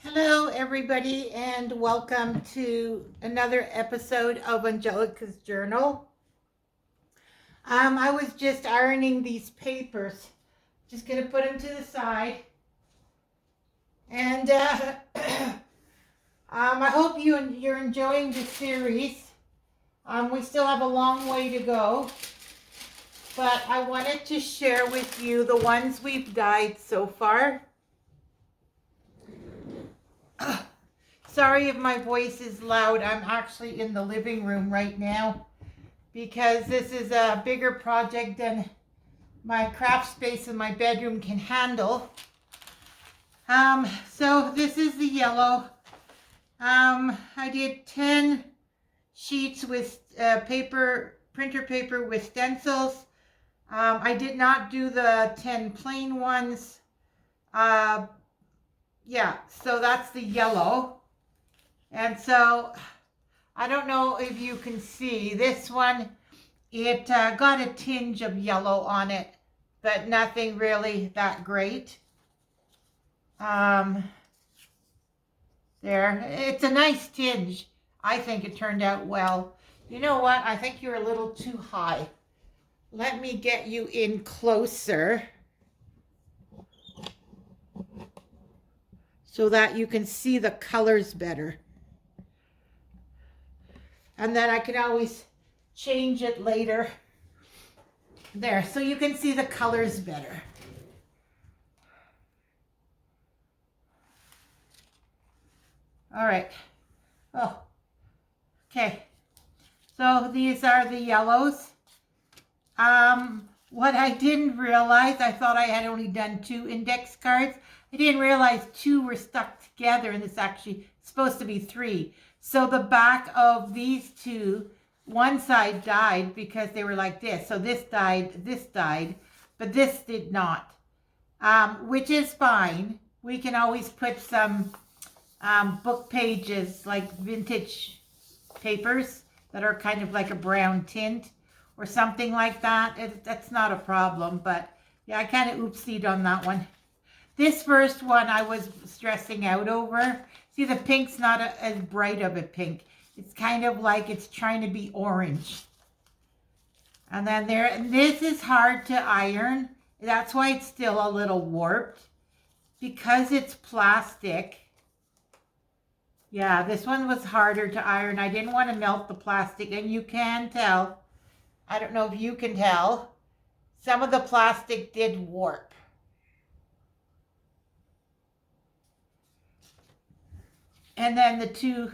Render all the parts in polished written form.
Hello, everybody, and welcome to another episode of Angelika's Journal. I was just ironing these papers. Just going to put them to the side. And I hope you're enjoying the series. We still have a long way to go. But I wanted to share with you the ones we've dyed so far. Sorry if my voice is loud. I'm actually in the living room right now because this is a bigger project than my craft space in my bedroom can handle. So this is the yellow. I did 10 sheets with printer paper with stencils. I did not do the 10 plain ones. Yeah, so that's the yellow. And so, I don't know if you can see, this one, it got a tinge of yellow on it, but nothing really that great. There, it's a nice tinge. I think it turned out well. You know what? I think you're a little too high. Let me get you in closer so that you can see the colors better. And then I can always change it later. There, so you can see the colors better. All right. Oh, okay. So these are the yellows. What I didn't realize, I thought I had only done 2 index cards. I didn't realize 2 were stuck together, and it's actually supposed to be 3. So the back of these 2, one side died because they were like this. So this died, but this did not, which is fine. We can always put some book pages, like vintage papers that are kind of like a brown tint or something like that. That's not a problem, but yeah, I kind of oopsied on that one. This first one I was stressing out over. See, the pink's not as bright of a pink. It's kind of like it's trying to be orange. And then there, and this is hard to iron. That's why it's still a little warped. Because it's plastic. Yeah, this one was harder to iron. I didn't want to melt the plastic, and you can tell. I don't know if you can tell. Some of the plastic did warp. And then the two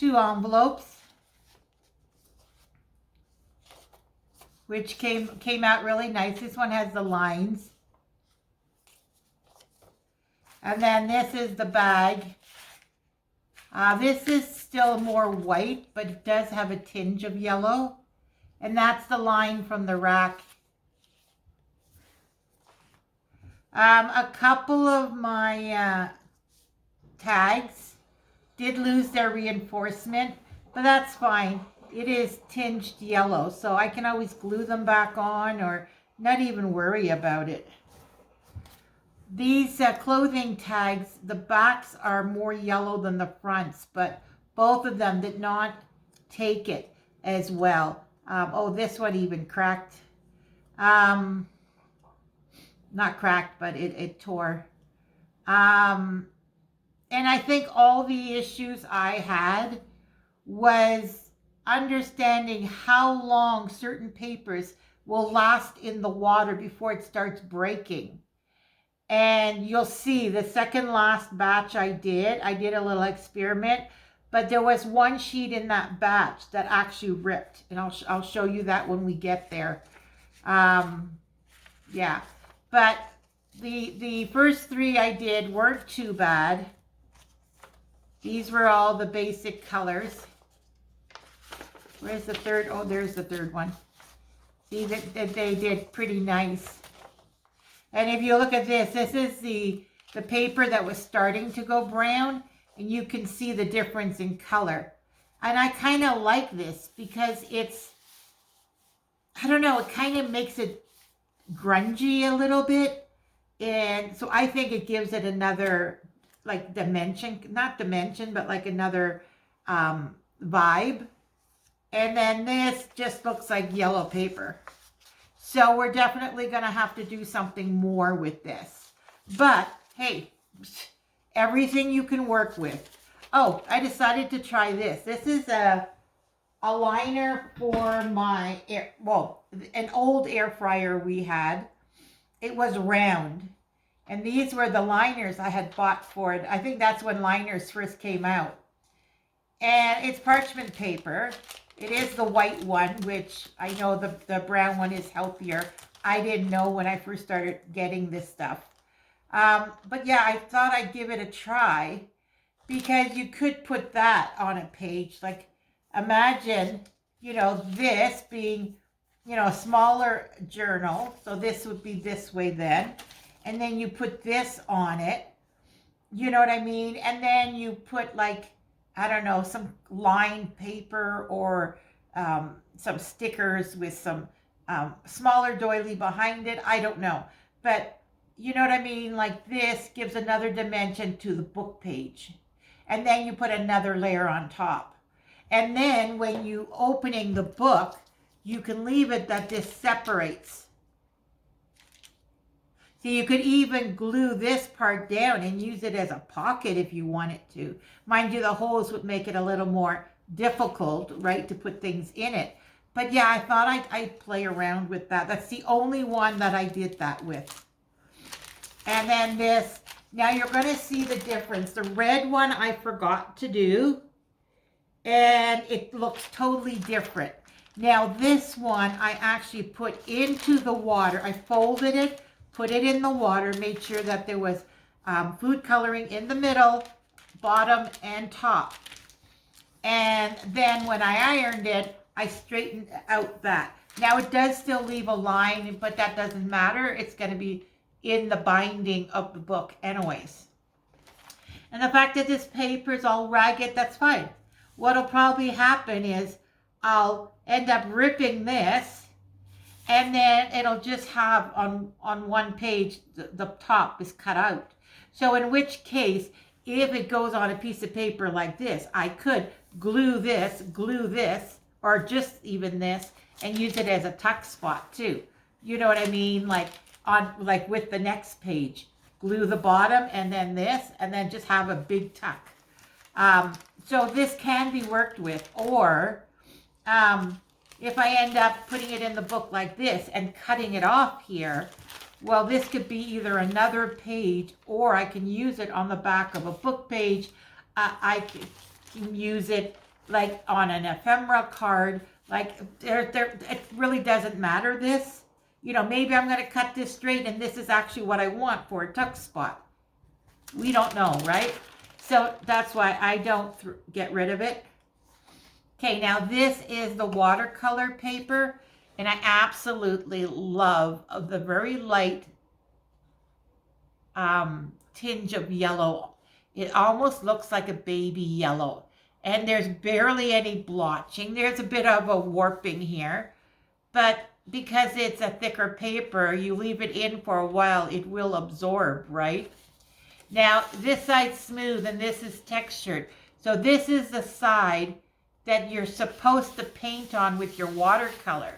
envelopes, which came out really nice. This one has the lines. And then this is the bag. This is still more white, but it does have a tinge of yellow. And that's the line from the rack. A couple of my tags did lose their reinforcement, but that's fine. It is tinged yellow, so I can always glue them back on or not even worry about it. These clothing tags, the backs are more yellow than the fronts, but both of them did not take it as well. Oh, this one even cracked. Not cracked, but it tore. And I think all the issues I had was understanding how long certain papers will last in the water before it starts breaking. And you'll see the second last batch I did a little experiment, but there was one sheet in that batch that actually ripped. And I'll show you that when we get there. Yeah, but the first 3 I did weren't too bad. These were all the basic colors. Where's the third? Oh, there's the third one. See that they did pretty nice. And if you look at this, this is the paper that was starting to go brown, and you can see the difference in color. And I kind of like this because it's, I don't know, it kind of makes it grungy a little bit. And so I think it gives it another like dimension, not dimension, but like another vibe. And then this just looks like yellow paper. So we're definitely going to have to do something more with this. But hey, everything you can work with. Oh, I decided to try this. This is a liner for my an old air fryer we had. It was round. And these were the liners I had bought for it. I think that's when liners first came out. And it's parchment paper. It is the white one, which I know the brown one is healthier. I didn't know when I first started getting this stuff. But yeah, I thought I'd give it a try because you could put that on a page. Like imagine, this being, a smaller journal. So this would be this way then. And then you put this on it. You know what I mean? And then you put like, I don't know, some lined paper or some stickers with some smaller doily behind it. I don't know. But you know what I mean? Like this gives another dimension to the book page. And then you put another layer on top. And then when you opening the book, you can leave it that this separates. So you could even glue this part down and use it as a pocket if you wanted to. Mind you, the holes would make it a little more difficult, right, to put things in it. But yeah, I thought I'd play around with that. That's the only one that I did that with. And then this, now you're going to see the difference. The red one I forgot to do, and it looks totally different. Now this one I actually put into the water. I folded it, put it in the water, made sure that there was food coloring in the middle, bottom, and top. And then when I ironed it, I straightened out that. Now it does still leave a line, but that doesn't matter. It's going to be in the binding of the book anyways. And the fact that this paper is all ragged, that's fine. What'll probably happen is I'll end up ripping this, and then it'll just have on one page, the top is cut out. So in which case, if it goes on a piece of paper like this, I could glue this, or just even this, and use it as a tuck spot too. You know what I mean? Like with the next page, glue the bottom and then this, and then just have a big tuck. So this can be worked with, or if I end up putting it in the book like this and cutting it off here, well, this could be either another page, or I can use it on the back of a book page. I can use it like on an ephemera card. Like it really doesn't matter this. Maybe I'm going to cut this straight and this is actually what I want for a tuck spot. We don't know, right? So that's why I don't get rid of it. Okay, now this is the watercolor paper, and I absolutely love the very light tinge of yellow. It almost looks like a baby yellow, and there's barely any blotching. There's a bit of a warping here, but because it's a thicker paper, you leave it in for a while, it will absorb, right? Now, this side's smooth and this is textured. So this is the side that you're supposed to paint on with your watercolor.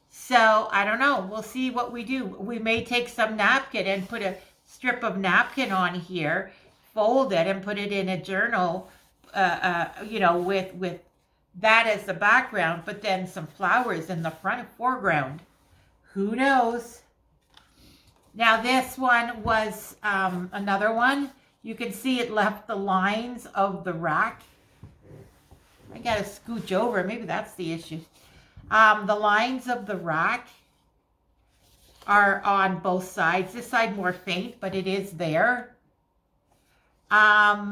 So, I don't know. We'll see what we do. We may take some napkin and put a strip of napkin on here, fold it and put it in a journal, with that as the background, but then some flowers in the foreground. Who knows? Now this one was another one. You can see it left the lines of the rack. I gotta scooch over, maybe that's the issue. The lines of the rack are on both sides. This side more faint, but it is there. Yeah,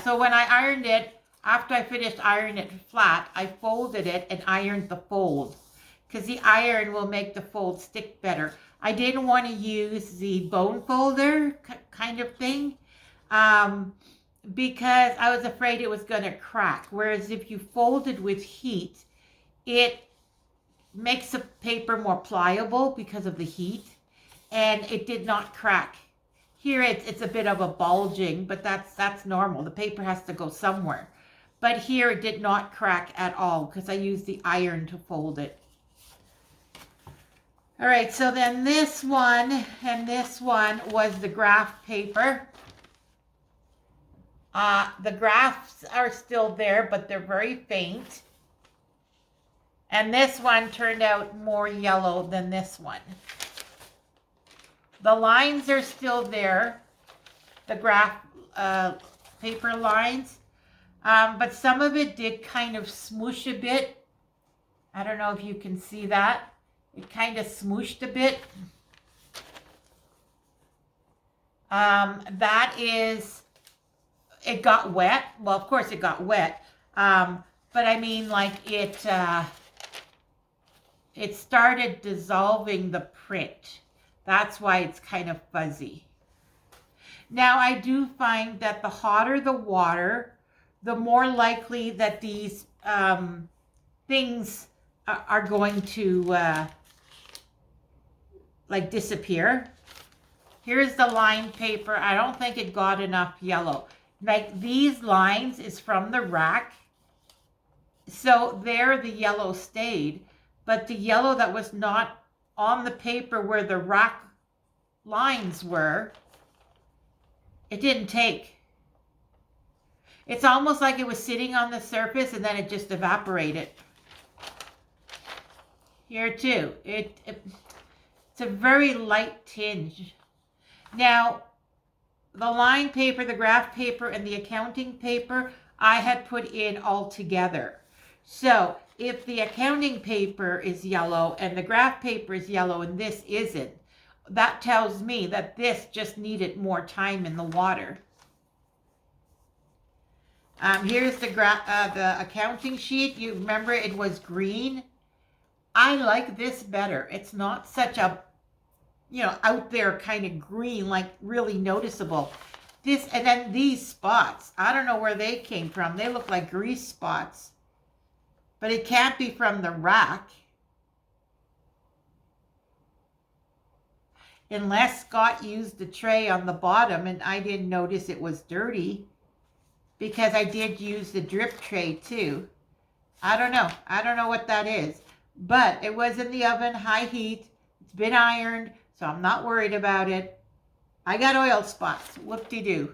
so when I ironed it, after I finished ironing it flat, I folded it and ironed the fold, because the iron will make the fold stick better. I didn't want to use the bone folder kind of thing because I was afraid it was going to crack. Whereas if you fold it with heat, it makes the paper more pliable because of the heat, and it did not crack Here it's a bit of a bulging, but that's normal. The paper has to go somewhere. But here it did not crack at all because I used the iron to fold it. All right, so then this one and this one was the graph paper. The graphs are still there, but they're very faint. And this one turned out more yellow than this one. The lines are still there, the graph paper lines, but some of it did kind of smoosh a bit. I don't know if you can see that. It kind of smooshed a bit. That is, it got wet. Well, of course it got wet. But I mean, like it started dissolving the print. That's why it's kind of fuzzy. Now, I do find that the hotter the water, the more likely that these things are going to like disappear. Here's the line paper. I don't think it got enough yellow. Like these lines is from the rack. So there the yellow stayed, but the yellow that was not on the paper where the rack lines were, it didn't take. It's almost like it was sitting on the surface and then it just evaporated. Here too, it's a very light tinge. Now, the line paper, the graph paper, and the accounting paper, I had put in all together. So, if the accounting paper is yellow and the graph paper is yellow and this isn't, that tells me that this just needed more time in the water. Here's the accounting sheet. You remember it was green. I like this better. It's not such a, out there kind of green, like really noticeable. This, and then these spots, I don't know where they came from. They look like grease spots, but it can't be from the rack. Unless Scott used the tray on the bottom and I didn't notice it was dirty, because I did use the drip tray too. I don't know. I don't know what that is. But it was in the oven, high heat. It's been ironed, so I'm not worried about it. I got oil spots. Whoop-de-doo.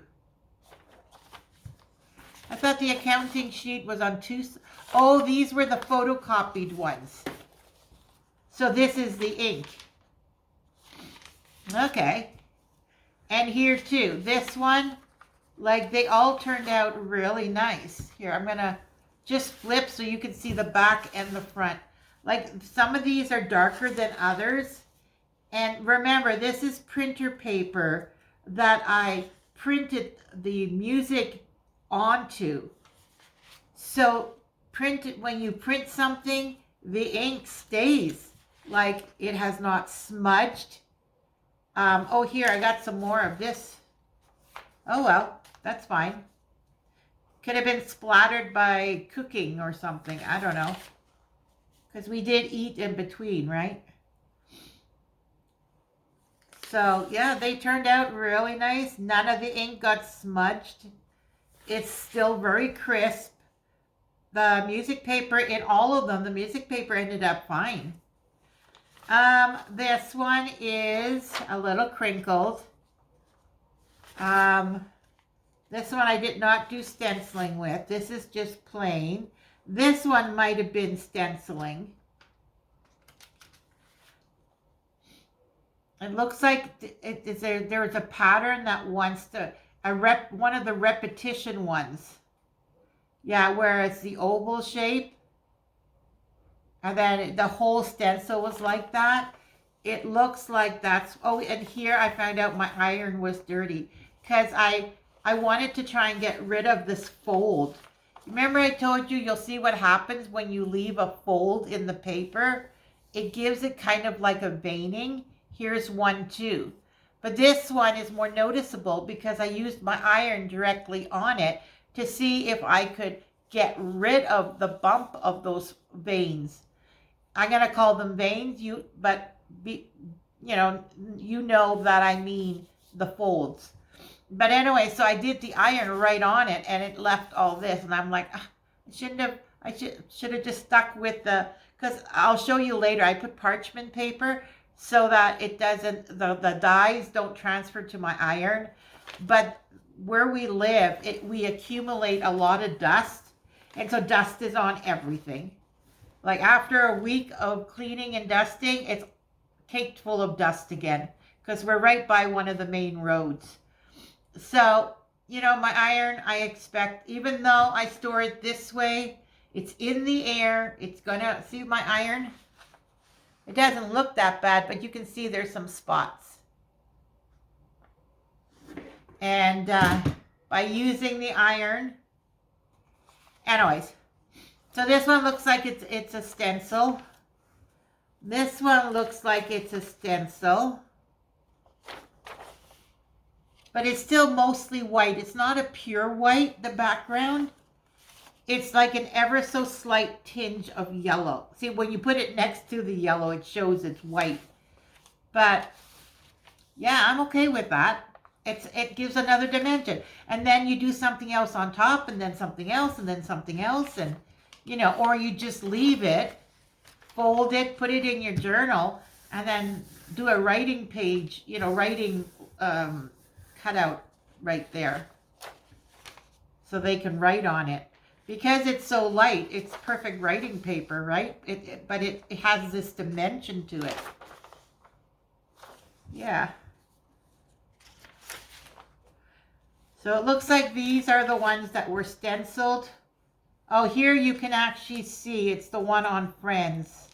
I thought the accounting sheet was on two. Oh, these were the photocopied ones. So this is the ink. Okay. And here too. This one, like they all turned out really nice. Here, I'm going to just flip so you can see the back and the front. Like some of these are darker than others. And remember, this is printer paper that I printed the music onto. So when you print something, the ink stays, like it has not smudged. Oh, here, I got some more of this. Oh, well, that's fine. Could have been splattered by cooking or something. I don't know. Because we did eat in between, right? So, yeah, they turned out really nice. None of the ink got smudged. It's still very crisp. The music paper, in all of them, the music paper ended up fine. This one is a little crinkled. This one I did not do stenciling with. This is just plain. This one might have been stenciling. It looks like there was a pattern that wants to, one of the repetition ones. Yeah, where it's the oval shape. And then the whole stencil was like that. It looks like that's, oh, and here I found out my iron was dirty. Because I wanted to try and get rid of this fold. Remember I told you, you'll see what happens when you leave a fold in the paper. It gives it kind of like a veining. Here's one too. But this one is more noticeable because I used my iron directly on it to see if I could get rid of the bump of those veins. I'm going to call them veins, but you know that I mean the folds. But anyway, so I did the iron right on it, and it left all this, and I'm like, ah, I should have just stuck with the, because I'll show you later, I put parchment paper so that it doesn't, the dyes don't transfer to my iron. But where we live, we accumulate a lot of dust, and so dust is on everything. Like after a week of cleaning and dusting, it's caked full of dust again, because we're right by one of the main roads. So, you know, my iron, I expect, even though I store it this way, it's in the air. It's gonna, see my iron? It doesn't look that bad, but you can see there's some spots. And by using the iron, anyways, so this one looks like it's a stencil. This one looks like it's a stencil. But it's still mostly white. It's not a pure white, the background. It's like an ever so slight tinge of yellow. See, when you put it next to the yellow, it shows it's white. But yeah, I'm okay with that. It gives another dimension. And then you do something else on top, and then something else, and then something else, and you know, or you just leave it, fold it, put it in your journal, and then do a writing page, you know, writing cutout right there, so they can write on it. Because it's so light, it's perfect writing paper, right? But it has this dimension to it. Yeah. So it looks like these are the ones that were stenciled. Oh, here you can actually see it's the one on Friends.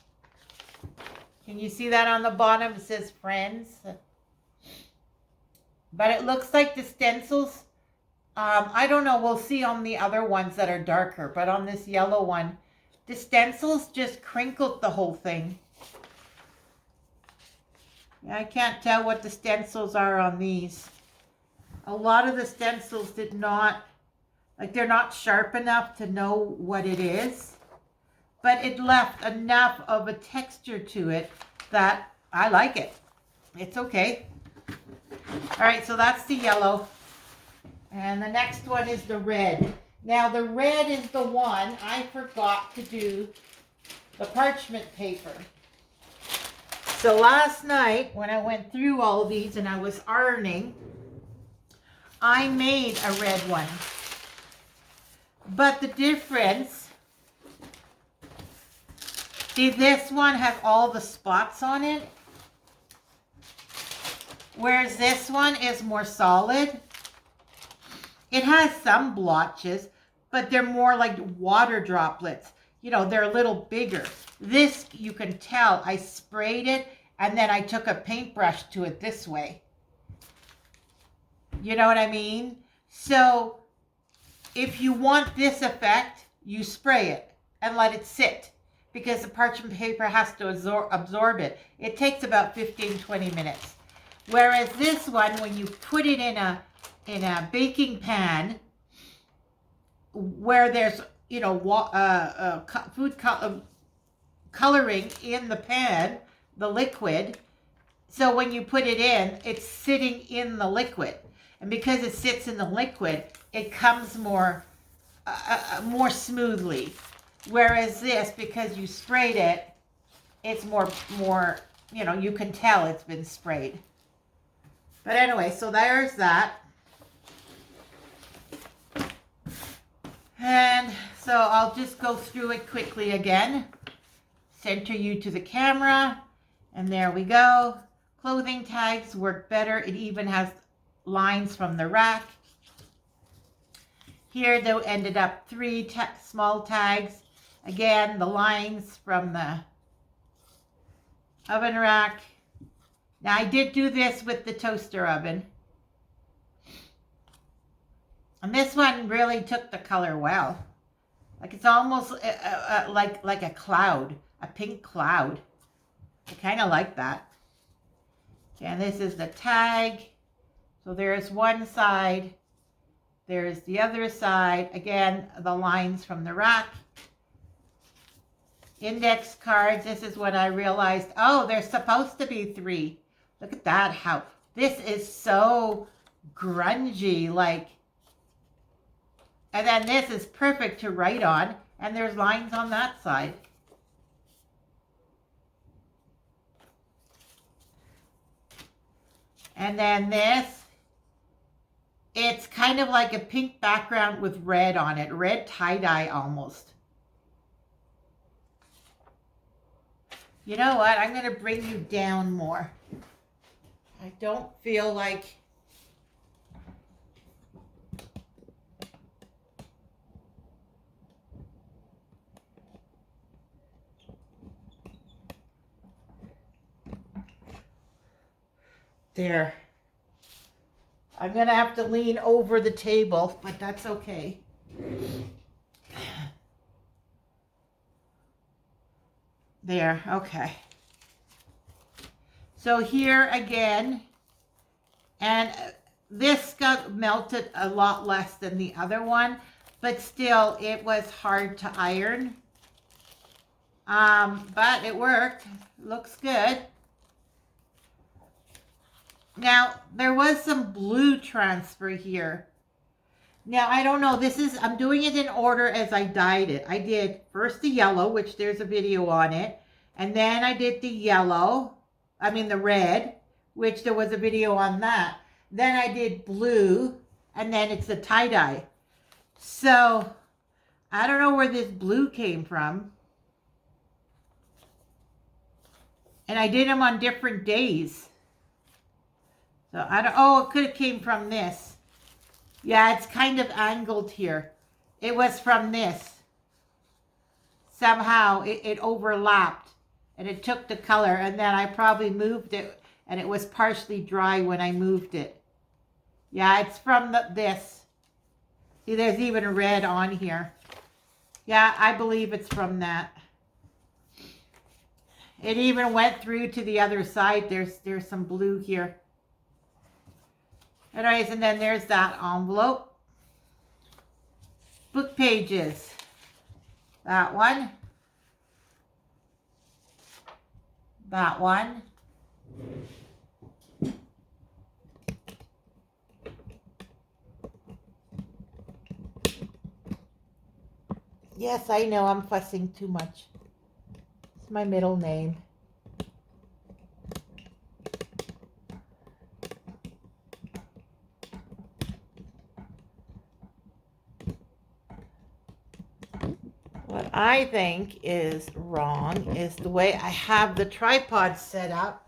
Can you see that on the bottom? It says Friends. But it looks like the stencils, I don't know, we'll see on the other ones that are darker, but on this yellow one, the stencils just crinkled the whole thing. I can't tell what the stencils are on these. A lot of the stencils did not, like they're not sharp enough to know what it is, but it left enough of a texture to it that I like it. It's okay. All right, so that's the yellow. And the next one is the red. Now the red is the one I forgot to do the parchment paper. So last night when I went through all of these and I was ironing, I made a red one. But the difference, see, this one has all the spots on it, whereas this one is more solid. It has some blotches, but they're more like water droplets. You know, they're a little bigger. This, you can tell, I sprayed it and then I took a paintbrush to it this way. You know what I mean? So if you want this effect, you spray it and let it sit, because the parchment paper has to absorb it. It takes about 15-20 minutes. Whereas this one, when you put it in a baking pan where there's, you know, food coloring in the pan, the liquid, so when you put it in, it's sitting in the liquid. And because it sits in the liquid, it comes more smoothly. Whereas this, because you sprayed it, it's more, you know, you can tell it's been sprayed. But anyway, so there's that. And so I'll just go through it quickly again. Center you to the camera. And there we go. Clothing tags work better. It even has lines from the rack. Here there ended up 3 small tags. Again, the lines from the oven rack. Now I did do this with the toaster oven. And this one really took the color well. Like it's almost like a cloud, a pink cloud. I kind of like that. Okay, and this is the tag. So there's one side. There's the other side. Again, the lines from the rack. Index cards. This is when I realized, oh, there's supposed to be 3. Look at that, how This is so grungy, like, and then this is perfect to write on, and there's lines on that side. And then this, it's kind of like a pink background with red on it, red tie-dye almost. You know what? I'm going to bring you down more. I don't feel like... There. I'm going to have to lean over the table, but that's okay. There, okay. So here again, and this got melted a lot less than the other one, but still it was hard to iron. But it worked. Looks good. Now, there was some blue transfer here. Now, I don't know. I'm doing it in order as I dyed it. I did first the yellow, which there's a video on it. And then I did the red, which there was a video on that. Then I did blue, and then it's the tie-dye. So, I don't know where this blue came from. And I did them on different days. So it could have came from this. Yeah, it's kind of angled here. It was from this. Somehow it overlapped and it took the color, and then I probably moved it and it was partially dry when I moved it. Yeah, it's from this. See, there's even a red on here. Yeah, I believe it's from that. It even went through to the other side. There's some blue here. Anyways, and then there's that envelope. Book pages. That one. That one. Yes, I know I'm fussing too much. It's my middle name. What I think is wrong is the way I have the tripod set up.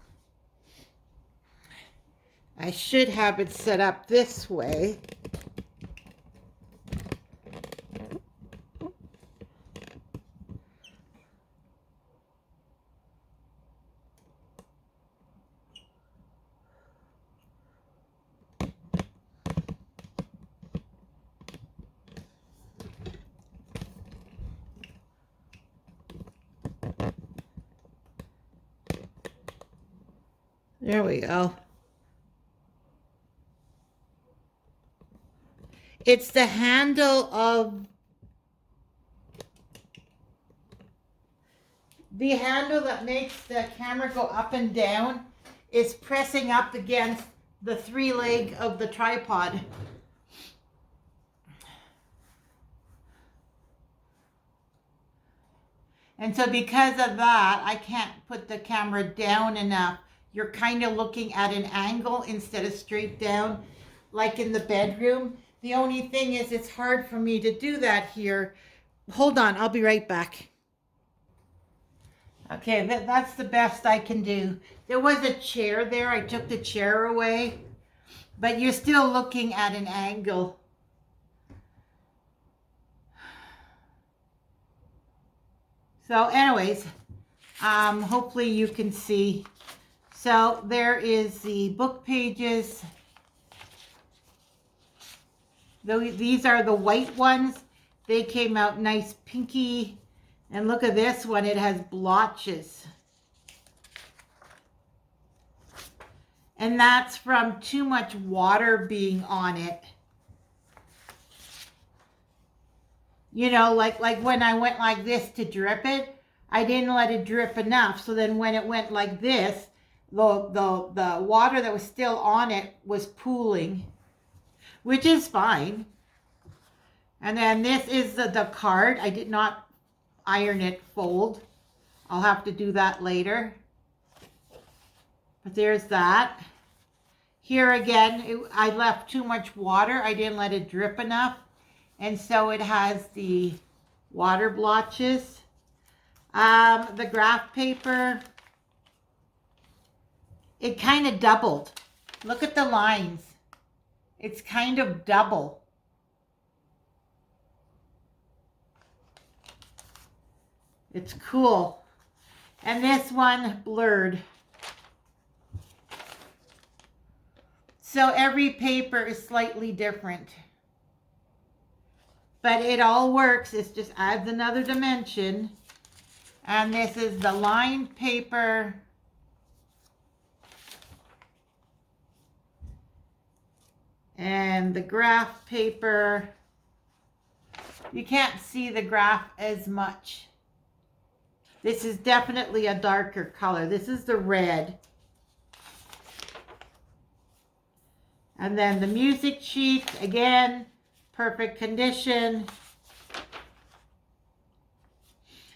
I should have it set up this way. There we go. It's the handle of that makes the camera go up and down is pressing up against the 3 leg of the tripod. And so because of that, I can't put the camera down enough. You're kind of looking at an angle instead of straight down, like in the bedroom. The only thing is it's hard for me to do that here. Hold on, I'll be right back. Okay, that's the best I can do. There was a chair there. I took the chair away, but you're still looking at an angle. So anyways, hopefully you can see. So there is the book pages. These are the white ones. They came out nice pinky. And look at this one. It has blotches. And that's from too much water being on it. You know, like when I went like this to drip it, I didn't let it drip enough. So then when it went like this, The water that was still on it was pooling, which is fine. And then this is the card. I did not iron it fold. I'll have to do that later. But there's that. Here again, I left too much water. I didn't let it drip enough. And so it has the water blotches. The graph paper, it kind of doubled. Look at the lines. It's kind of double. It's cool. And this one blurred. So every paper is slightly different. But it all works. It just adds another dimension. And this is the lined paper. And the graph paper. You can't see the graph as much. This is definitely a darker color. This is the red. And then the music sheet, again, perfect condition.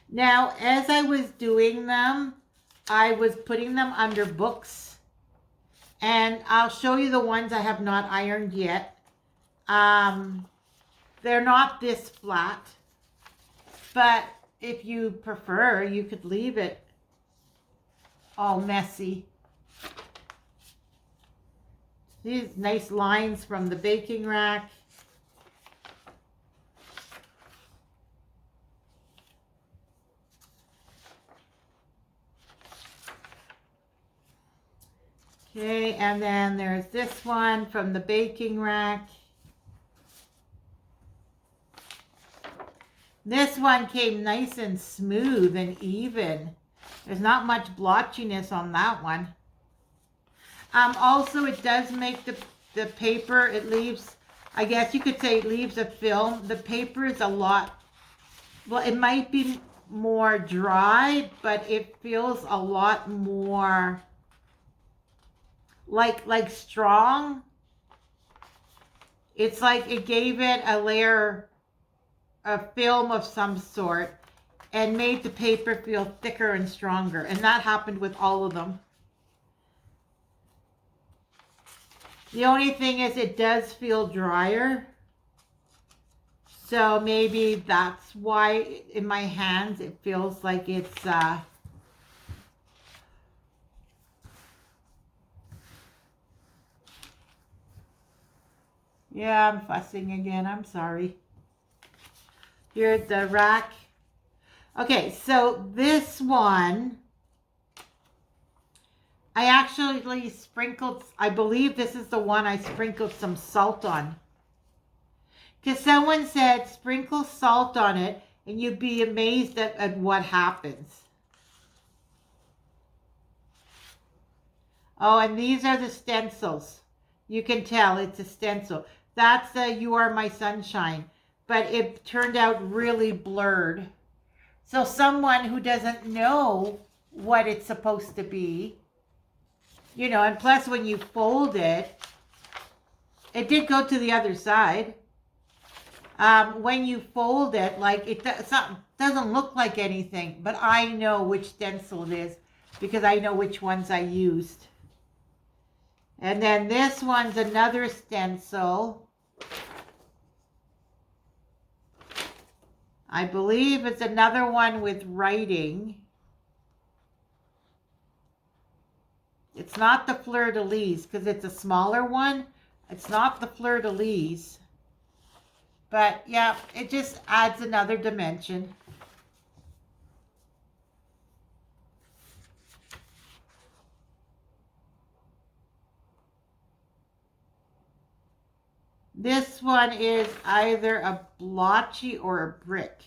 Now, as I was doing them, I was putting them under books. And I'll show you the ones I have not ironed yet. They're not this flat. But if you prefer, you could leave it all messy. These nice lines from the baking rack. Okay, and then there's this one from the baking rack. This one came nice and smooth and even. There's not much blotchiness on that one. Also, it does make the paper, it leaves, I guess you could say it leaves a film. The paper is a lot, well, it might be more dry, but it feels a lot more like strong. It's like it gave it a layer of film of some sort and made the paper feel thicker and stronger. And that happened with all of them. The only thing is it does feel drier. So maybe that's why in my hands it feels like it's yeah, I'm fussing again. I'm sorry. Here's the rack. Okay, so this one, I actually sprinkled, I believe this is the one I sprinkled some salt on. Because someone said sprinkle salt on it and you'd be amazed at what happens. Oh, and these are the stencils. You can tell it's a stencil. That's the You Are My Sunshine. But it turned out really blurred. So someone who doesn't know what it's supposed to be, you know, and plus when you fold it, it did go to the other side. When you fold it, like it doesn't look like anything, but I know which stencil it is because I know which ones I used. And then this one's another stencil. I believe it's another one with writing. It's not the fleur-de-lis because it's a smaller one. It's not the fleur-de-lis. But yeah, it just adds another dimension. This one is either a blotchy or a brick.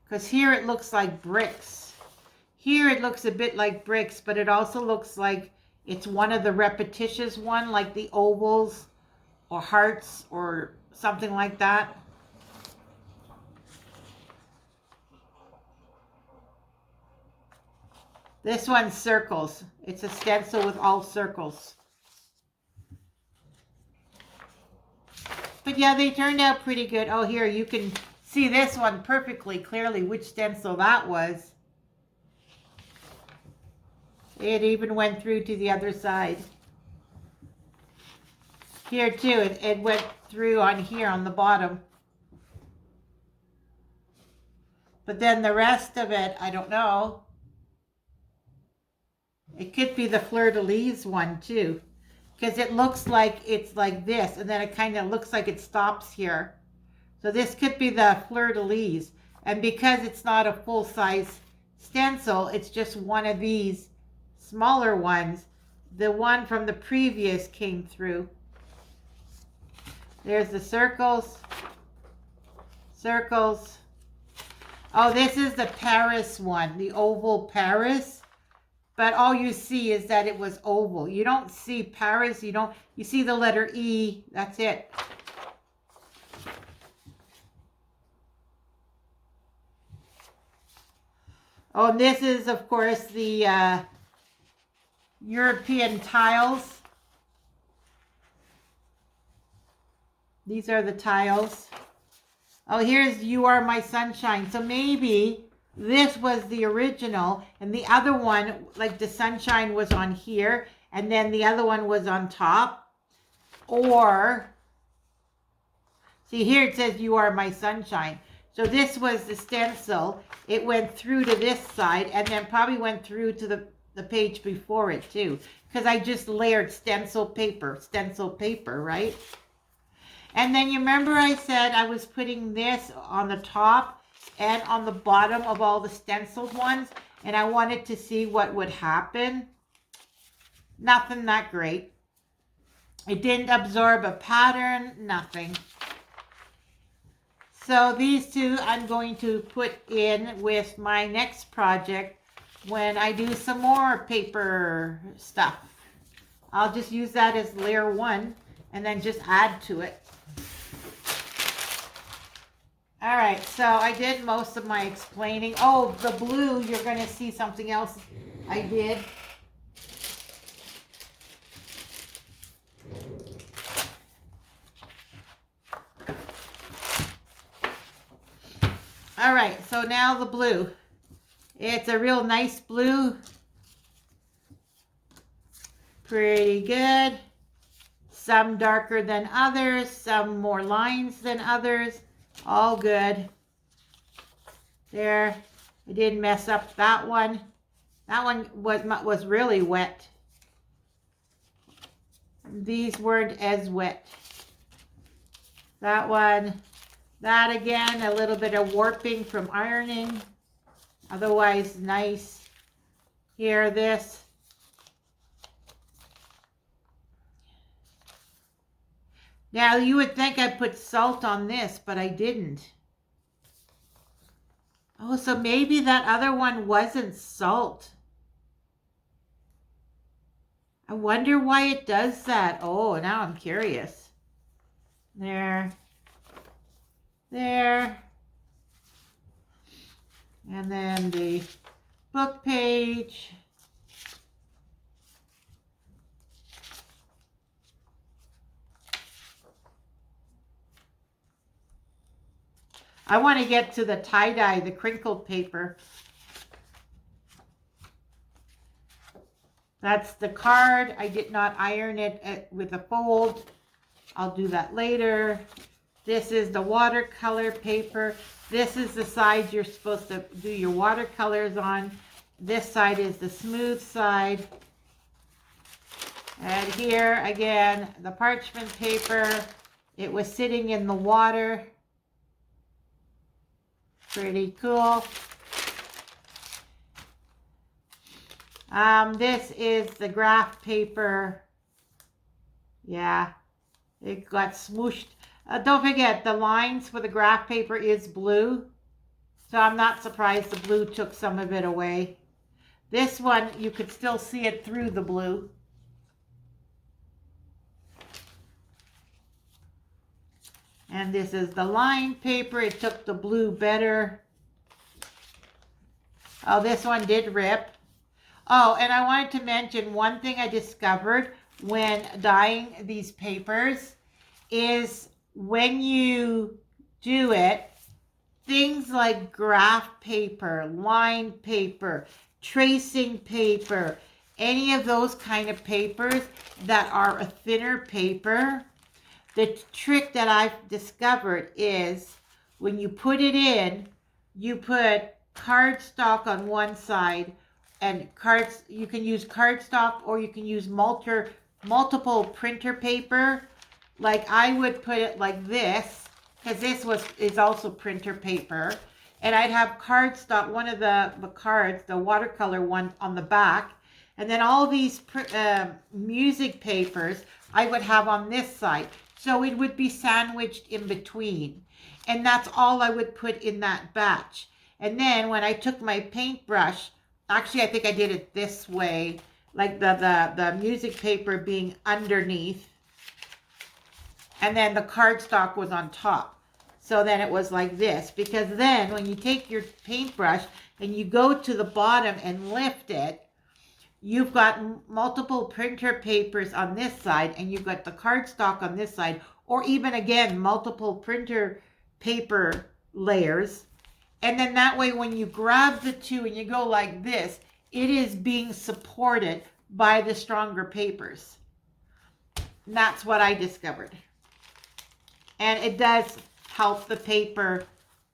Because here it looks like bricks. Here it looks a bit like bricks, but it also looks like it's one of the repetitious one, like the ovals or hearts or something like that. This one's circles. It's a stencil with all circles. But yeah, they turned out pretty good. Oh, here, you can see this one perfectly clearly, which stencil that was. It even went through to the other side. Here too, it went through on here on the bottom. But then the rest of it, I don't know. It could be the fleur-de-lis one too. Because it looks like it's like this, and then it kind of looks like it stops here. So this could be the fleur-de-lis. And because it's not a full-size stencil, it's just one of these smaller ones. The one from the previous came through. There's the circles. Circles. Oh, this is the Paris one, the oval Paris. But all you see is that it was oval. You don't see Paris. You see the letter E. That's it. Oh, and this is, of course, the European tiles. These are the tiles. Oh, here's You Are My Sunshine. So maybe this was the original, and the other one, like the sunshine was on here, and then the other one was on top. Or, see here it says You Are My Sunshine. So this was the stencil. It went through to this side, and then probably went through to the page before it too. Because I just layered stencil paper, right? And then you remember I said I was putting this on the top and on the bottom of all the stenciled ones, and I wanted to see what would happen. Nothing that great. It didn't absorb a pattern, nothing. So these two I'm going to put in with my next project when I do some more paper stuff. I'll just use that as layer one and then just add to it. All right, so I did most of my explaining. Oh, the blue, you're going to see something else I did. All right, so now the blue. It's a real nice blue. Pretty good. Some darker than others, some more lines than others. All good. There. I didn't mess up that one. That one was really wet. These weren't as wet. That one. That again, a little bit of warping from ironing. Otherwise nice. Here, this. Now, you would think I put salt on this, but I didn't. Oh, so maybe that other one wasn't salt. I wonder why it does that. Oh, now I'm curious. There. There. And then the book page. I want to get to the tie-dye, the crinkled paper. That's the card. I did not iron it with a fold. I'll do that later. This is the watercolor paper. This is the side you're supposed to do your watercolors on. This side is the smooth side. And here, again, the parchment paper. It was sitting in the water. Pretty cool. This is the graph paper. Yeah, it got smooshed. Don't forget, the lines for the graph paper is blue. So I'm not surprised the blue took some of it away. This one, you could still see it through the blue. And this is the line paper. It took the blue better. Oh, this one did rip. Oh, and I wanted to mention one thing I discovered when dyeing these papers is when you do it, things like graph paper, line paper, tracing paper, any of those kind of papers that are a thinner paper, the trick that I've discovered is when you put it in, you put cardstock on one side, and cards, you can use cardstock or you can use multiple printer paper. Like I would put it like this, because is also printer paper, and I'd have cardstock, one of the cards, the watercolor one on the back, and then all these music papers I would have on this side. So it would be sandwiched in between. And that's all I would put in that batch. And then when I took my paintbrush, actually I think I did it this way, like the music paper being underneath, and then the cardstock was on top. So then it was like this, because then when you take your paintbrush and you go to the bottom and lift it, you've got multiple printer papers on this side, and you've got the cardstock on this side, or even again, multiple printer paper layers. And then that way, when you grab the two and you go like this, it is being supported by the stronger papers. And that's what I discovered. And it does help the paper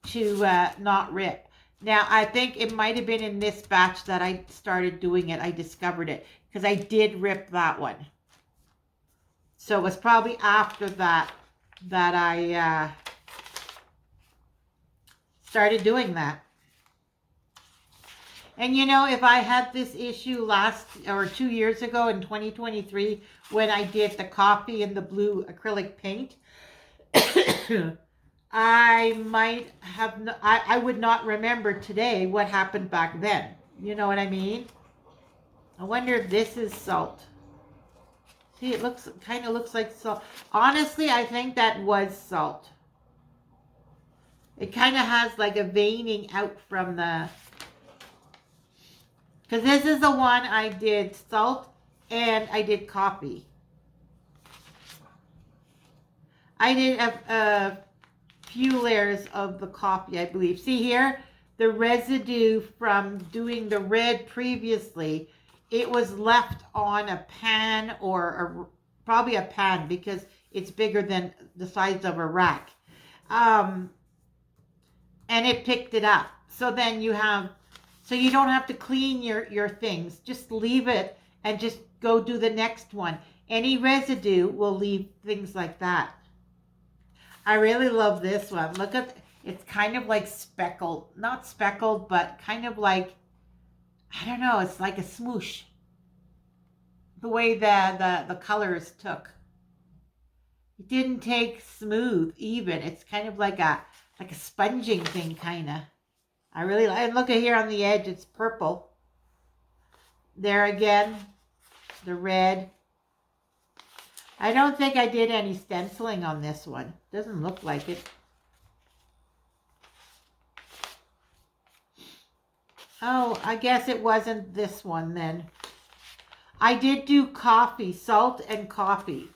to not rip. Now, I think it might have been in this batch that I started doing it. I discovered it because I did rip that one. So it was probably after that that I started doing that. And you know, if I had this issue last or 2 years ago in 2023 when I did the coffee and the blue acrylic paint, I might have, I would not remember today what happened back then. You know what I mean? I wonder if this is salt. See, it kind of looks like salt. Honestly, I think that was salt. It kind of has like a veining out from the, because this is the one I did salt and I did coffee. I did a few layers of the coffee, I believe. See here, the residue from doing the red previously, it was left on a pan or probably a pan because it's bigger than the size of a rack. And it picked it up. So then you have, so you don't have to clean your things. Just leave it and just go do the next one. Any residue will leave things like that. I really love this one. Look at, it's kind of like speckled, not speckled, but kind of like, I don't know, it's like a smoosh. The way the colors took. It didn't take smooth even. It's kind of like a sponging thing, kind of. I really like, and look at here on the edge, it's purple. There again, the red. I don't think I did any stenciling on this one. Doesn't look like it. Oh, I guess it wasn't this one then. I did do coffee, salt and coffee.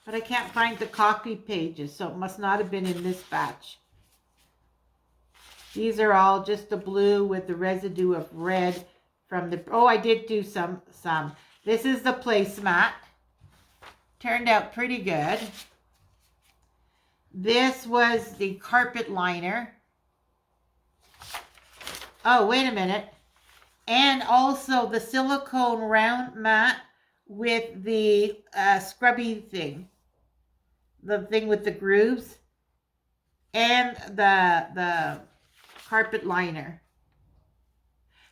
But I can't find the coffee pages, so it must not have been in this batch. These are all just the blue with the residue of red from the... Oh, I did do some. This is the placemat. Turned out pretty good. This was the carpet liner. Oh, wait a minute. And also the silicone round mat with the scrubby thing. The thing with the grooves. And the carpet liner.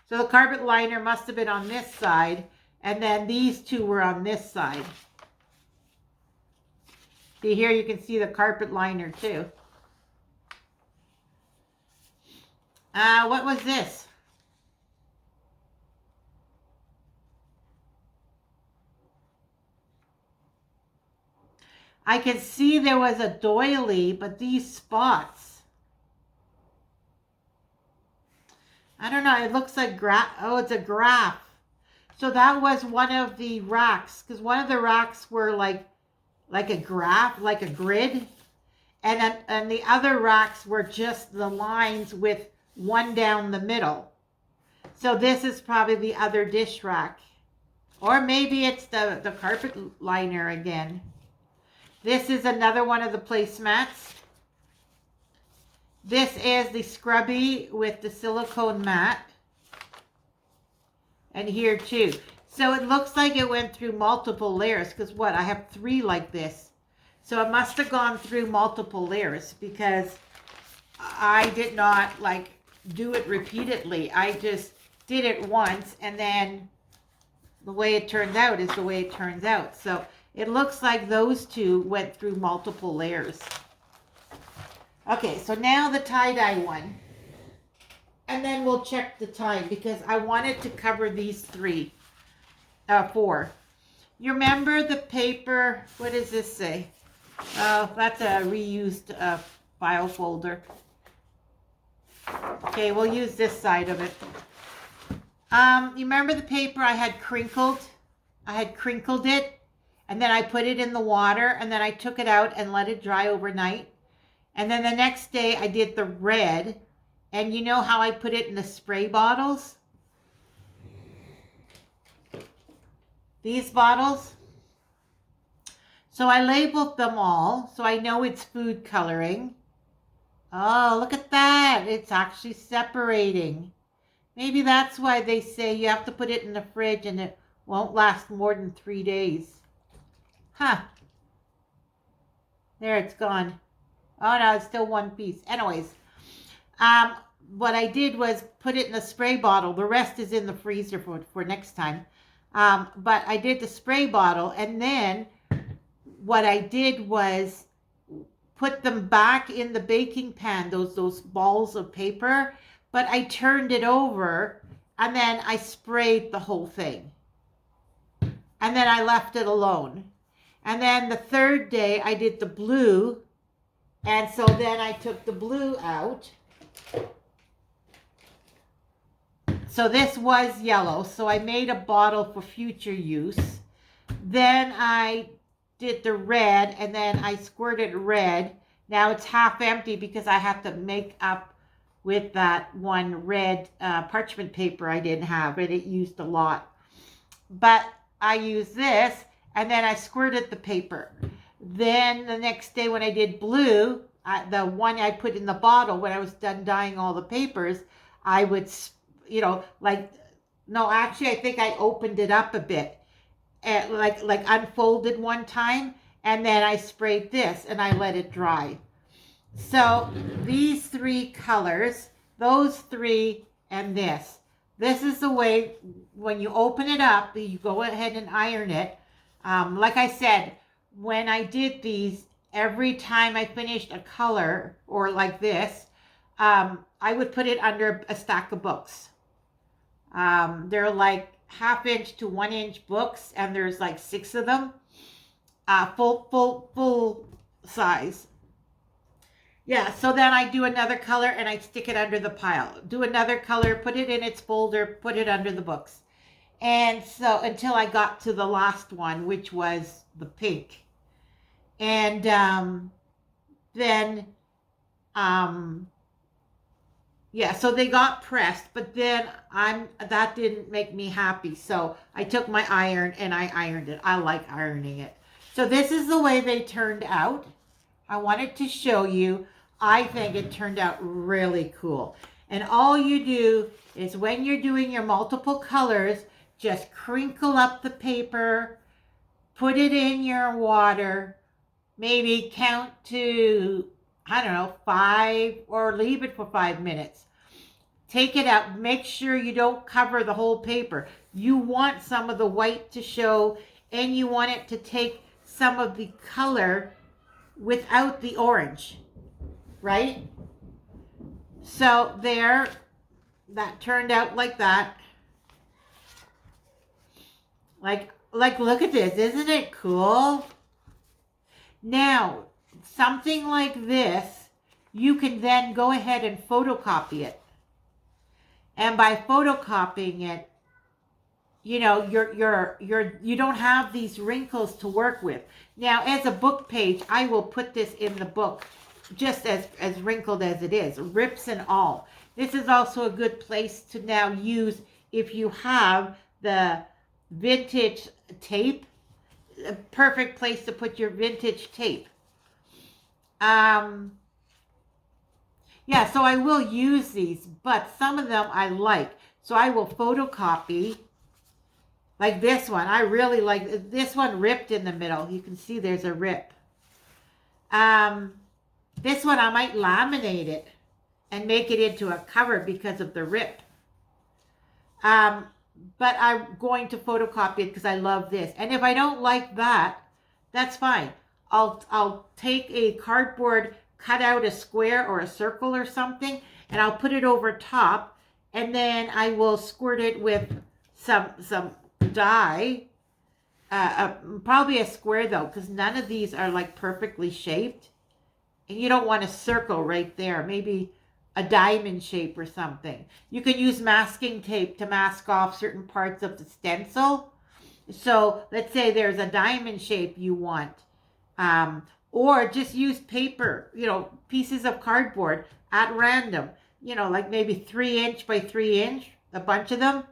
So the carpet liner must have been on this side. And then these two were on this side. See here, you can see the carpet liner too. What was this? I can see there was a doily, but these spots. I don't know, it looks like oh, it's a graph. So that was one of the racks, because one of the racks were like a graph, like a grid. And the other racks were just the lines with one down the middle. So this is probably the other dish rack. Or maybe it's the carpet liner again. This is another one of the placemats. This is the scrubby with the silicone mat. And here too. So it looks like it went through multiple layers, because what? I have 3 like this. So it must have gone through multiple layers, because I did not like do it repeatedly. I just did it once, and then the way it turns out is the way it turns out. So it looks like those 2 went through multiple layers. Okay, so now the tie-dye one. And then we'll check the time, because I wanted to cover these 4. You remember the paper? What does this say? Oh, that's a reused file folder. Okay, we'll use this side of it. You remember the paper I had crinkled? I had crinkled it, and then I put it in the water, and then I took it out and let it dry overnight. And then the next day I did the red, and you know how I put it in the spray bottles? These bottles. So I labeled them all, so I know it's food coloring. Oh, look at that. It's actually separating. Maybe that's why they say you have to put it in the fridge and it won't last more than 3 days. Huh. There, it's gone. Oh, no, it's still one piece. Anyways, what I did was put it in a spray bottle. The rest is in the freezer for next time. But I did the spray bottle, and then what I did was put them back in the baking pan, those balls of paper, but I turned it over, and then I sprayed the whole thing. And then I left it alone. And then the 3rd day I did the blue, and so then I took the blue out. So this was yellow, so I made a bottle for future use. Then I did the red, and then I squirted red. Now it's half empty because I have to make up with that one red parchment paper I didn't have, and it used a lot. But I used this, and then I squirted the paper. Then the next day when I did blue, the one I put in the bottle, when I was done dyeing all the papers, I would, actually I think I opened it up a bit, like unfolded one time, and then I sprayed this and I let it dry. So these 3 colors, those 3 and this is the way when you open it up, you go ahead and iron it. Like I said, when I did these, every time I finished a color or like this, I would put it under a stack of books. They're like 1/2 inch to 1 inch books, and there's like 6 of them, full size. Yeah, so then I do another color and I stick it under the pile. Do another color, put it in its folder, put it under the books. And so until I got to the last one, which was the pink. And so they got pressed, but then that didn't make me happy. So I took my iron and I ironed it. I like ironing it. So this is the way they turned out. I wanted to show you. I think it turned out really cool. And all you do is when you're doing your multiple colors, just crinkle up the paper, put it in your water, maybe count to, 5, or leave it for 5 minutes. Take it out. Make sure you don't cover the whole paper. You want some of the white to show, and you want it to take some of the color without the orange, right? So there, that turned out like that. Like look at this. Isn't it cool? Now, something like this, you can then go ahead and photocopy it. And by photocopying it, you know, you don't have these wrinkles to work with. Now, as a book page, I will put this in the book just as wrinkled as it is, rips and all. This is also a good place to now use if you have the vintage tape. A perfect place to put your vintage tape. Yeah, so I will use these, but some of them I like. So I will photocopy, like this one. I really like this one, ripped in the middle. You can see there's a rip. This one I might laminate it and make it into a cover because of the rip. But I'm going to photocopy it because I love this. And if I don't like that, that's fine. I'll take a cardboard, cut out a square or a circle or something, and I'll put it over top, and then I will squirt it with some dye. Probably a square though, because none of these are like perfectly shaped. And you don't want a circle right there. Maybe a diamond shape or something. You can use masking tape to mask off certain parts of the stencil. So let's say there's a diamond shape you want. Or just use paper, you know, pieces of cardboard at random. You know, like maybe 3" by 3", a bunch of them.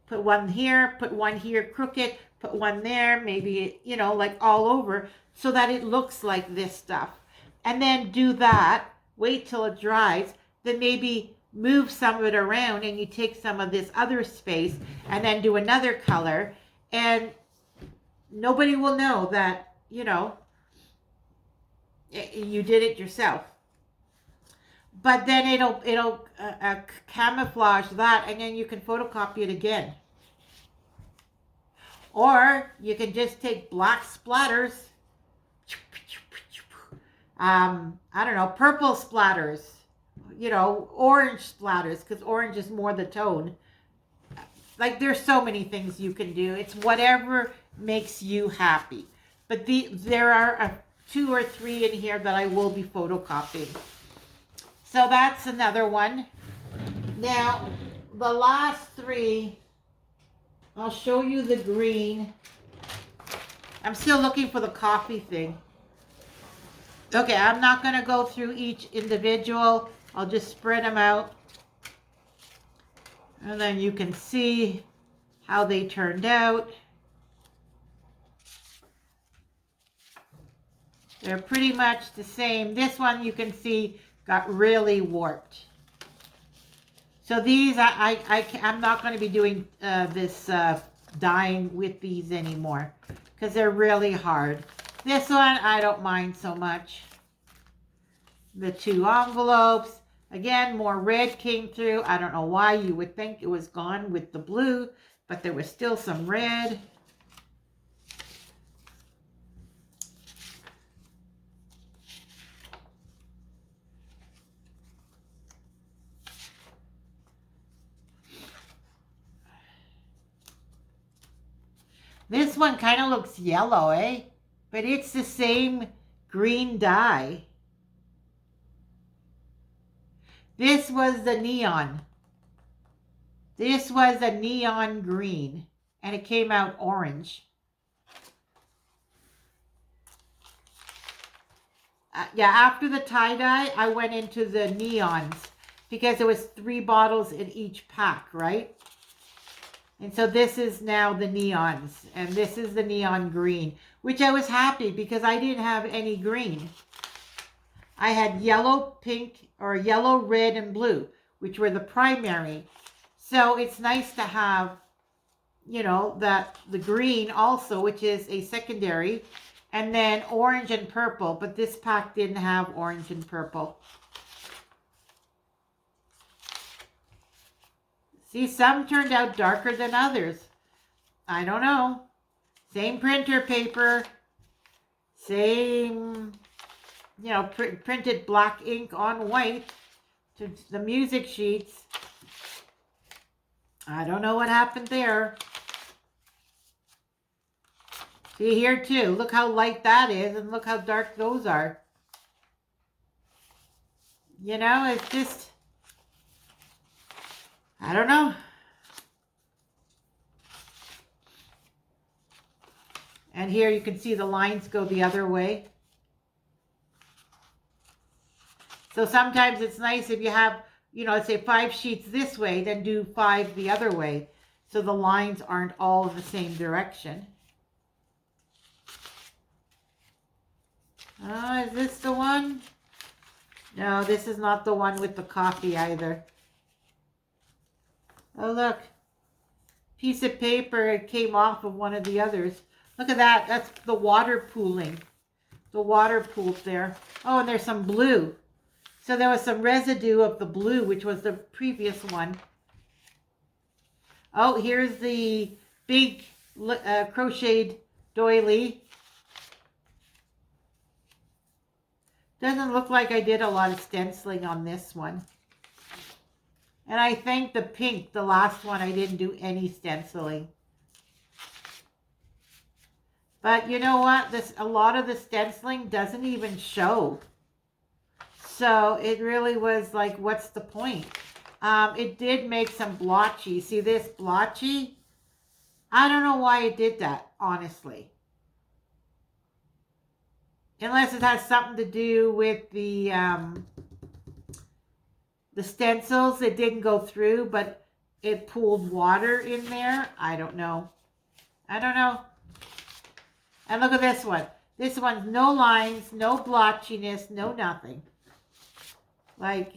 Put one here, put one here crooked, put one there, maybe, you know, like all over, so that it looks like this stuff. And then do that, wait till it dries, then maybe move some of it around and you take some of this other space and then do another color, and nobody will know that, you know, you did it yourself. But then it'll camouflage that, and then you can photocopy it again. Or you can just take black splatters, I don't know, purple splatters, you know, orange splatters, because orange is more the tone. Like, there's so many things you can do. It's whatever makes you happy. But there are 2 or 3 in here that I will be photocopying. So that's another one. Now, the last 3, I'll show you the green. I'm still looking for the coffee thing. Okay, I'm not going to go through each individual. I'll just spread them out. And then you can see how they turned out. They're pretty much the same. This one you can see got really warped. So these, I'm not going to be doing this dyeing with these anymore because they're really hard. This one, I don't mind so much. The 2 envelopes. Again, more red came through. I don't know why. You would think it was gone with the blue, but there was still some red. This one kind of looks yellow, eh? But it's the same green dye. This was the neon. This was a neon green, and it came out orange. Yeah, after the tie-dye, I went into the neons because there was 3 bottles in each pack, right? And so this is now the neons, and this is the neon green, which I was happy because I didn't have any green. I had yellow, pink, or yellow, red, and blue, which were the primary. So it's nice to have, you know, the green also, which is a secondary, and then orange and purple, but this pack didn't have orange and purple. See, some turned out darker than others. I don't know. Same printer paper, same, you know, printed black ink on white to the music sheets. I don't know what happened there. See here too, look how light that is and look how dark those are. You know, it's just, I don't know. And here you can see the lines go the other way. So sometimes it's nice if you have, you know, let's say 5 sheets this way, then do 5 the other way. So the lines aren't all in the same direction. Is this the one? No, this is not the one with the coffee either. Oh, look. Piece of paper, it came off of one of the others. Look at that. That's the water pooling. The water pooled there. Oh, and there's some blue. So there was some residue of the blue, which was the previous one. Oh, here's the big crocheted doily. Doesn't look like I did a lot of stenciling on this one. And I think the pink, the last one, I didn't do any stenciling. But you know what? A lot of the stenciling doesn't even show. So it really was like, what's the point? It did make some blotchy. See this blotchy? I don't know why it did that, honestly. Unless it has something to do with the stencils. It didn't go through, but it pooled water in there. I don't know. I don't know. And look at this one. This one's no lines, no blotchiness, no nothing. Like,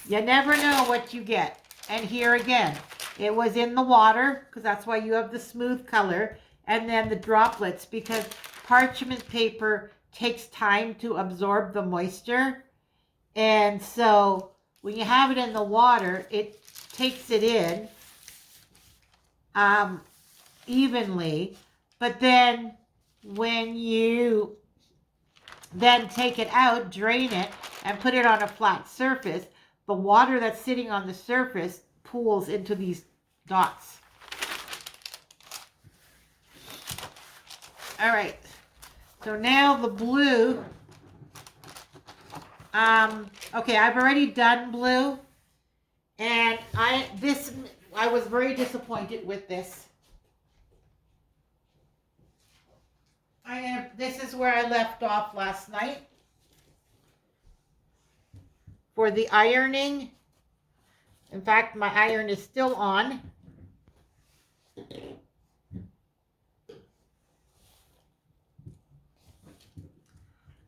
you never know what you get. And here again, it was in the water, because that's why you have the smooth color, and then the droplets, because parchment paper takes time to absorb the moisture. And so when you have it in the water, it takes it in evenly. But then when you then take it out, drain it, and put it on a flat surface, the water that's sitting on the surface pools into these dots. All right. So now the blue. Okay, I've already done blue, and I was very disappointed with this. This is where I left off last night for the ironing. In fact, my iron is still on.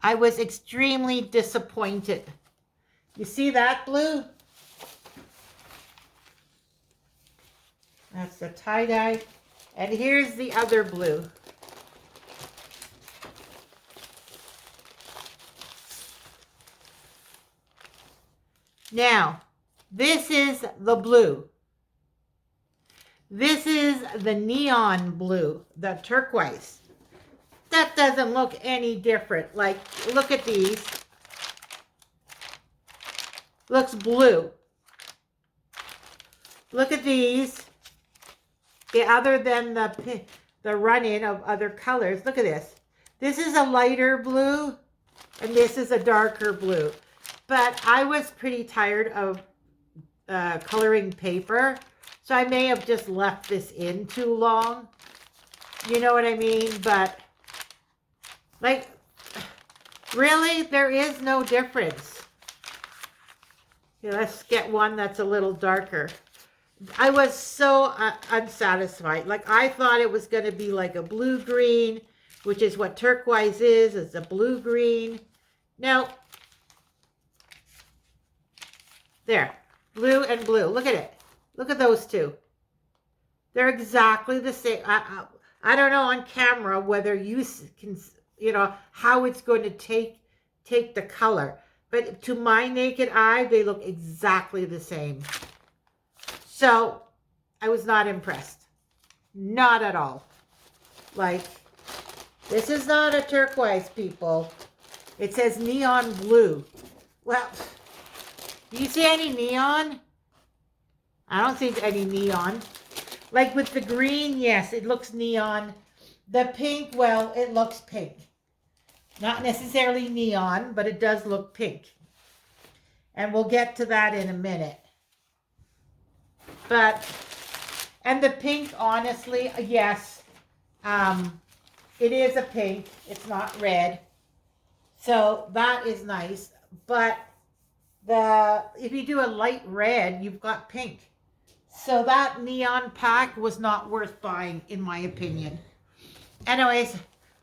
I was extremely disappointed. You see that blue? That's the tie-dye. And here's the other blue. Now, this is the blue. This is the neon blue, the turquoise. That doesn't look any different. Like, look at these. Looks blue. Look at these. Other than the run-in of other colors. Look at this. This is a lighter blue, and this is a darker blue. But I was pretty tired of coloring paper, so I may have just left this in too long. You know what I mean? But, like, really, there is no difference. Okay, let's get one that's a little darker. I was so unsatisfied. Like, I thought it was going to be like a blue-green, which is what turquoise is. It's a blue-green. Now, there. Blue and blue. Look at it. Look at those two. They're exactly the same. I don't know on camera whether you can, you know, how it's going to take the color. But to my naked eye, they look exactly the same. So, I was not impressed. Not at all. Like, this is not a turquoise, people. It says neon blue. Well, do you see any neon? I don't see any neon. Like with the green, yes, it looks neon. The pink, well, it looks pink. Not necessarily neon, but it does look pink. And we'll get to that in a minute. But, and the pink, honestly, yes, It is a pink. It's not red. So that is nice. But if you do a light red, you've got pink. So that neon pack was not worth buying, in my opinion. Anyways,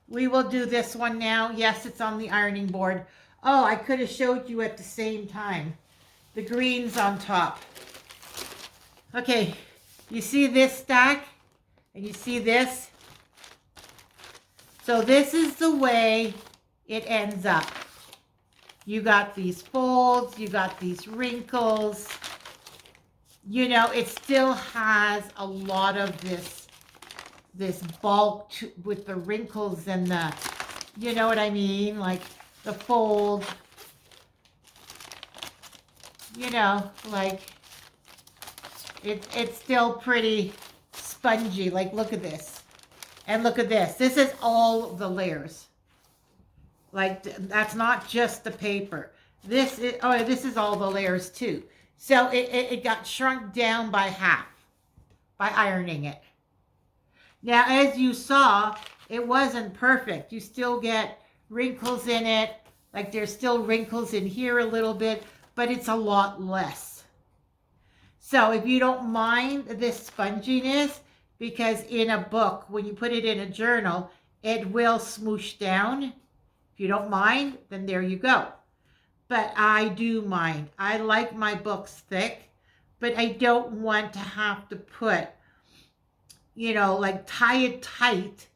we will do this one now. Yes, it's on the ironing board. Oh, I could have showed you at the same time. The greens on top. Okay, you see this stack? And you see this? So this is the way it ends up. You got these folds, you got these wrinkles. You know, it still has a lot of this bulk with the wrinkles and the, you know what I mean? Like the fold. You know, like it's still pretty spongy. Like, look at this. And look at this. This is all the layers. Like, that's not just the paper. This is all the layers too. So it got shrunk down by half by ironing it. Now, as you saw, it wasn't perfect. You still get wrinkles in it. Like, there's still wrinkles in here a little bit, but it's a lot less. So if you don't mind this sponginess, because in a book, when you put it in a journal, it will smoosh down. If you don't mind, then there you go. But I do mind. I like my books thick, but I don't want to have to put, you know, like tie it tight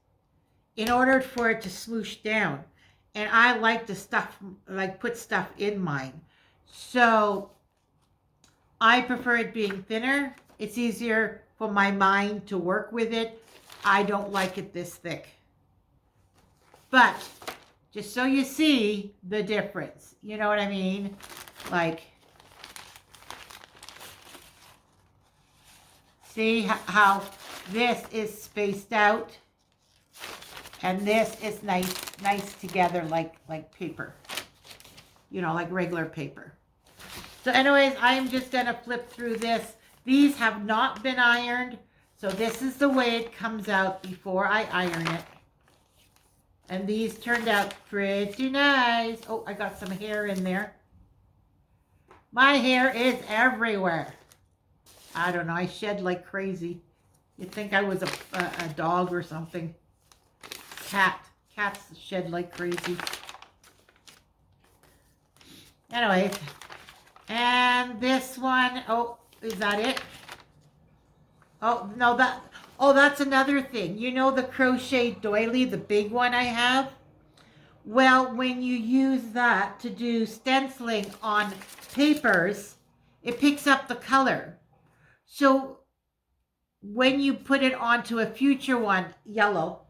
in order for it to smoosh down. And I like to put stuff in mine. So I prefer it being thinner. It's easier for my mind to work with it. I don't like it this thick. But just so you see the difference. You know what I mean? Like, see how this is spaced out? And this is nice together like paper. You know, like regular paper. So anyways, I'm just going to flip through this. These have not been ironed. So this is the way it comes out before I iron it. And these turned out pretty nice. Oh, I got some hair in there. My hair is everywhere. I don't know. I shed like crazy. You'd think I was a dog or something. Cats shed like crazy. Anyway. And this one, oh, is that it? Oh, no, that's another thing. You know the crochet doily, the big one I have? Well, when you use that to do stenciling on papers, it picks up the color. So when you put it onto a future one, yellow,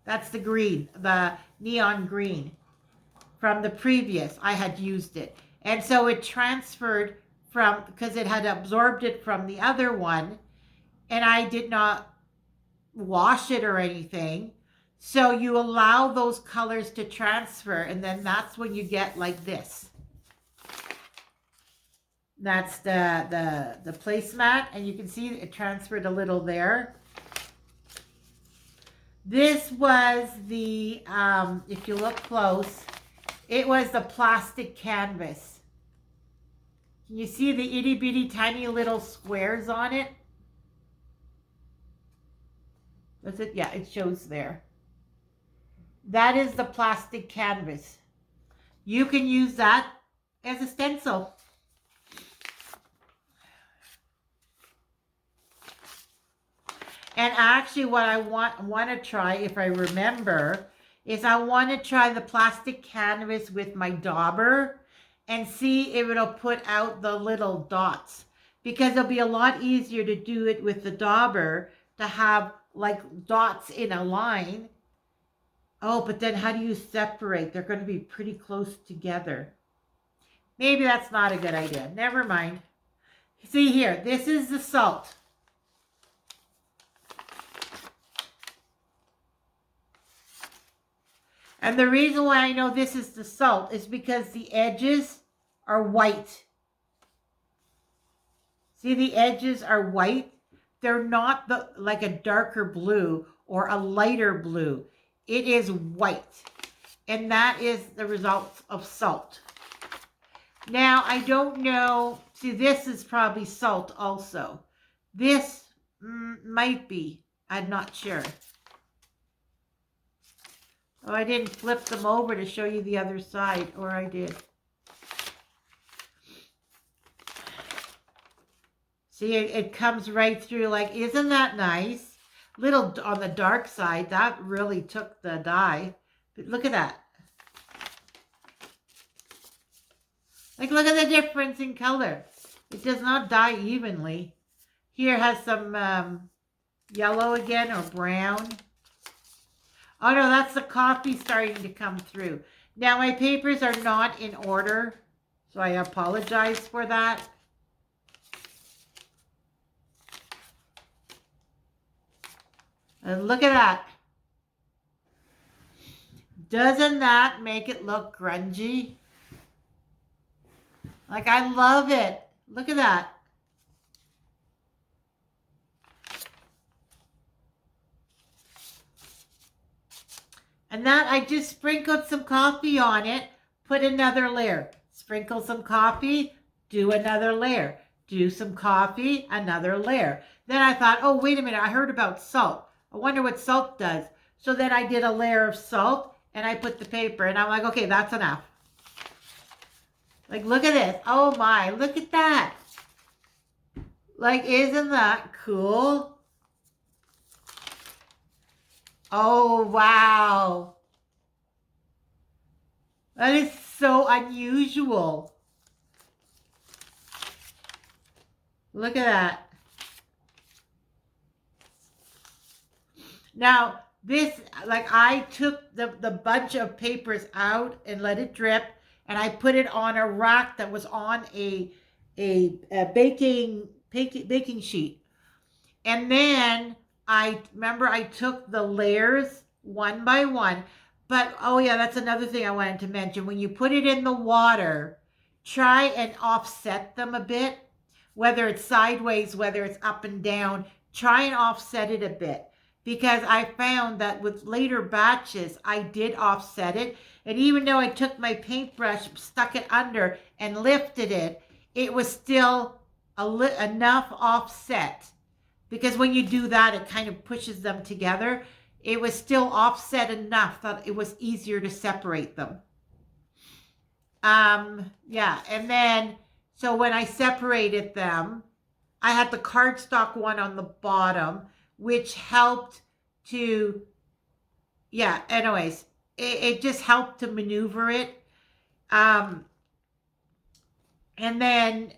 that's the green, the neon green from the previous, I had used it. And so it transferred from, because it had absorbed it from the other one, and I did not wash it or anything. So you allow those colors to transfer, and then that's when you get like this. That's the placemat, and you can see it transferred a little there. This was the, if you look close, it was the plastic canvas. Can you see the itty bitty tiny little squares on it? That's it. Yeah, it shows there. That is the plastic canvas. You can use that as a stencil. And actually what I want to try, if I remember, is I want to try the plastic canvas with my dauber and see if it'll put out the little dots. Because it'll be a lot easier to do it with the dauber, to have like dots in a line. Oh, but then how do you separate? They're going to be pretty close together. Maybe that's not a good idea. Never mind. See here, this is the salt. And the reason why I know this is the salt is because the edges are white. See, the edges are white. They're not like a darker blue or a lighter blue. It is white. And that is the result of salt. Now, I don't know. See, this is probably salt also. This might be. I'm not sure. Oh, I didn't flip them over to show you the other side, or I did. See, it comes right through. Like, isn't that nice? Little on the dark side. That really took the dye. But look at that. Like, look at the difference in color. It does not dye evenly. Here has some yellow again, or brown. Oh, no, that's the coffee starting to come through. Now, my papers are not in order, so I apologize for that. And look at that. Doesn't that make it look grungy? Like, I love it. Look at that. And that, I just sprinkled some coffee on it, put another layer. Sprinkle some coffee, do another layer. Do some coffee, another layer. Then I thought, oh, wait a minute, I heard about salt. I wonder what salt does. So then I did a layer of salt, and I put the paper, and I'm like, okay, that's enough. Like, look at this. Oh my, look at that. Like, isn't that cool? Oh, wow. That is so unusual. Look at that. Now, this, like, I took the bunch of papers out and let it drip, and I put it on a rack that was on a baking sheet. And then I took the layers one by one. But, oh yeah, that's another thing I wanted to mention. When you put it in the water, try and offset them a bit. Whether it's sideways, whether it's up and down, try and offset it a bit. Because I found that with later batches, I did offset it. And even though I took my paintbrush, stuck it under, and lifted it, it was still enough offset. Because when you do that, it kind of pushes them together. It was still offset enough that it was easier to separate them. Yeah, and then, so when I separated them, I had the cardstock one on the bottom, which helped to, yeah, anyways, it just helped to maneuver it. And then,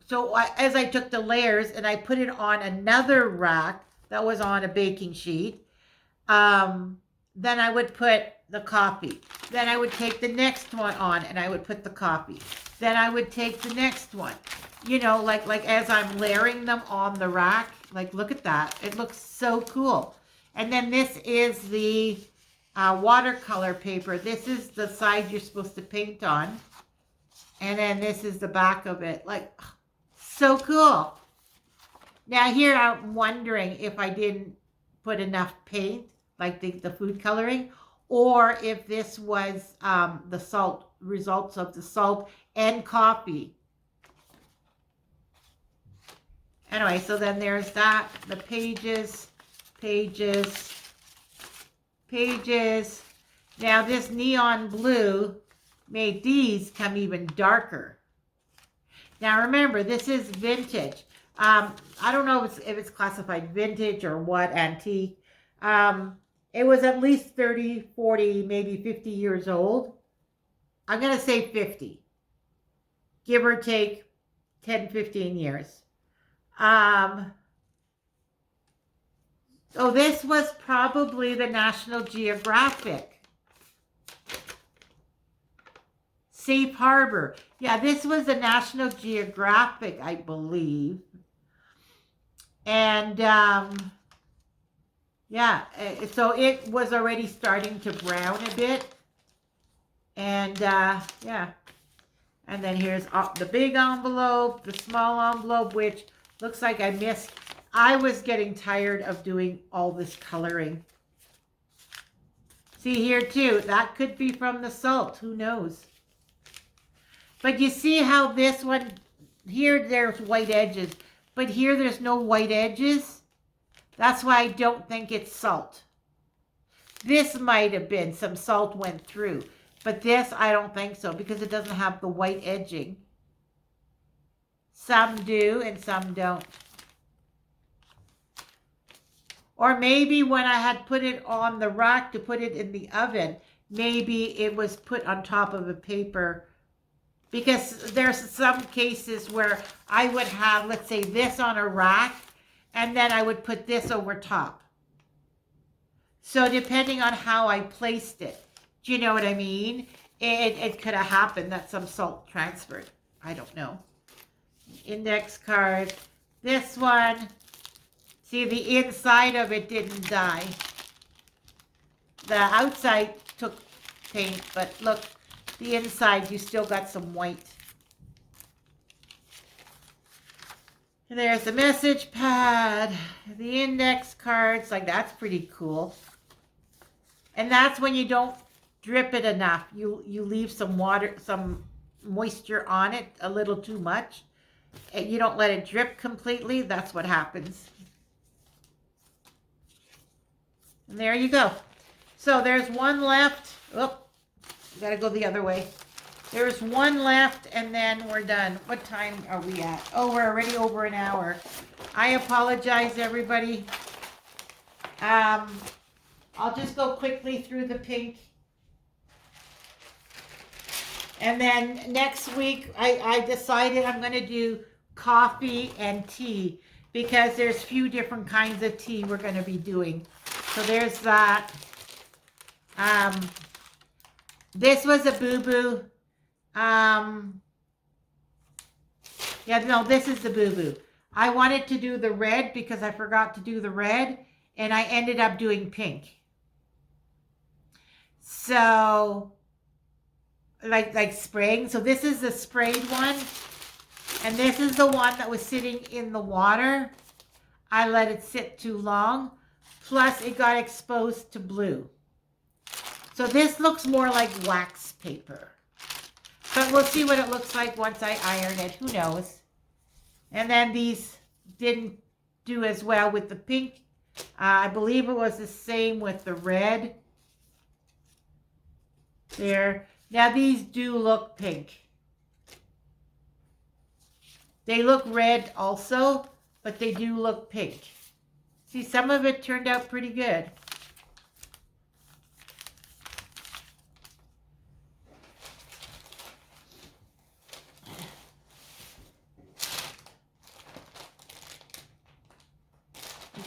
so as I took the layers and I put it on another rack that was on a baking sheet, then I would put the coffee. Then I would take the next one on and I would put the coffee. Then I would take the next one. You know, like as I'm layering them on the rack, like, look at that. It looks so cool. And then this is the watercolor paper. This is the side you're supposed to paint on. And then this is the back of it. Like, so cool. Now here I'm wondering if I didn't put enough paint, like the food coloring, or if this was the salt, results of the salt and coffee. Anyway, so then there's that, the pages. Now this neon blue made these come even darker. Now remember, this is vintage. I don't know if it's classified vintage or what, antique. It was at least 30, 40, maybe 50 years old. I'm going to say 50. Give or take 10, 15 years. So this was probably the National Geographic. Safe Harbor. Yeah, this was the National Geographic, I believe. And yeah, so it was already starting to brown a bit. And yeah. And then here's the big envelope, the small envelope, which looks like I missed I was getting tired of doing all this coloring. See here too, that could be from the salt, who knows? But you see how this one, here there's white edges, but here there's no white edges. That's why I don't think it's salt. This might have been some salt went through, but this I don't think so because it doesn't have the white edging. Some do and some don't. Or maybe when I had put it on the rack to put it in the oven, maybe it was put on top of a paper. Because there's some cases where I would have, let's say, this on a rack, and then I would put this over top. So depending on how I placed it, do you know what I mean? It could have happened that some salt transferred. I don't know. Index card. This one, see, the inside of it didn't die. The outside took paint, but look, the inside, you still got some white. And there's the message pad, the index cards, like that's pretty cool. And that's when you don't drip it enough. You leave some water, some moisture on it, a little too much. And you don't let it drip completely. That's what happens. And there you go. So there's one left. Oh, gotta go the other way. There's one left and then we're done. What time are we at? Oh, we're already over an hour. I apologize, everybody. I'll just go quickly through the pink. And then next week, I decided I'm going to do coffee and tea because there's few different kinds of tea we're going to be doing. So there's that. This was a boo-boo. Yeah, no, this is the boo-boo. I wanted to do the red because I forgot to do the red, and I ended up doing pink. So, like spraying. So this is the sprayed one, and this is the one that was sitting in the water. I let it sit too long, plus it got exposed to blue. So this looks more like wax paper. But we'll see what it looks like once I iron it. Who knows? And then these didn't do as well with the pink. I believe it was the same with the red. There. Now these do look pink. They look red also, but they do look pink. See, some of it turned out pretty good.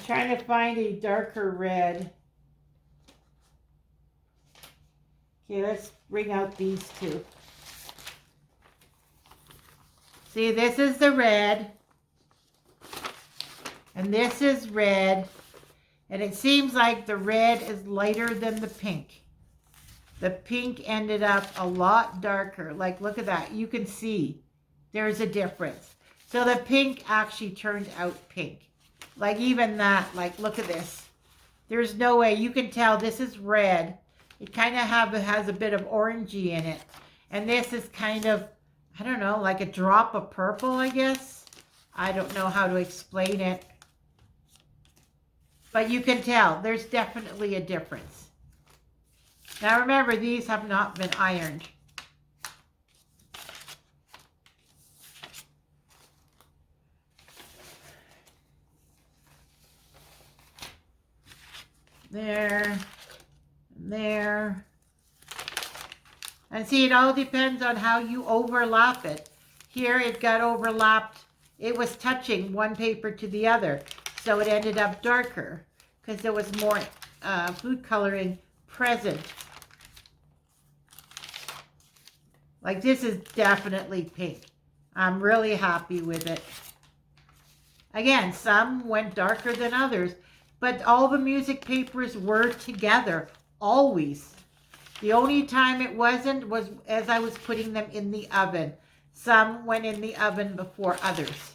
Trying to find a darker red. Okay, let's bring out these two. See, this is the red. And this is red. And it seems like the red is lighter than the pink. The pink ended up a lot darker. Like, look at that. You can see there's a difference. So the pink actually turned out pink. Like even that, like look at this. There's no way. You can tell this is red. It kind of has a bit of orangey in it. And this is kind of, I don't know, like a drop of purple, I guess. I don't know how to explain it. But you can tell there's definitely a difference. Now remember, these have not been ironed. There, there. And see, it all depends on how you overlap it. Here it got overlapped. It was touching one paper to the other. So it ended up darker because there was more food coloring present. Like this is definitely pink. I'm really happy with it. Again, some went darker than others. But all the music papers were together, always. The only time it wasn't was as I was putting them in the oven. Some went in the oven before others.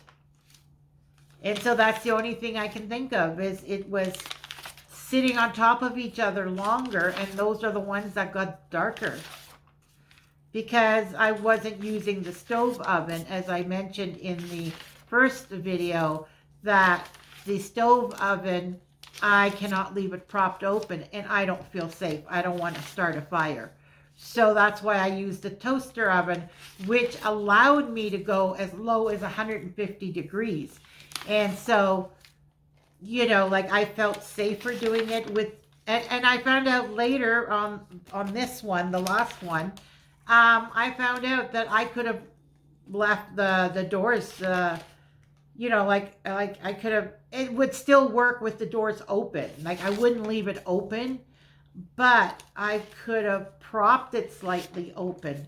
And so that's the only thing I can think of, is it was sitting on top of each other longer, and those are the ones that got darker. Because I wasn't using the stove oven, as I mentioned in the first video, that the stove oven, I cannot leave it propped open, and I don't feel safe. I don't want to start a fire. So that's why I used the toaster oven, which allowed me to go as low as 150 degrees. And so, you know, like, I felt safer doing it with, and I found out later on this one, the last one, I found out that I could have left the doors, you know, like I could have, it would still work with the doors open. Like, I wouldn't leave it open, but I could have propped it slightly open.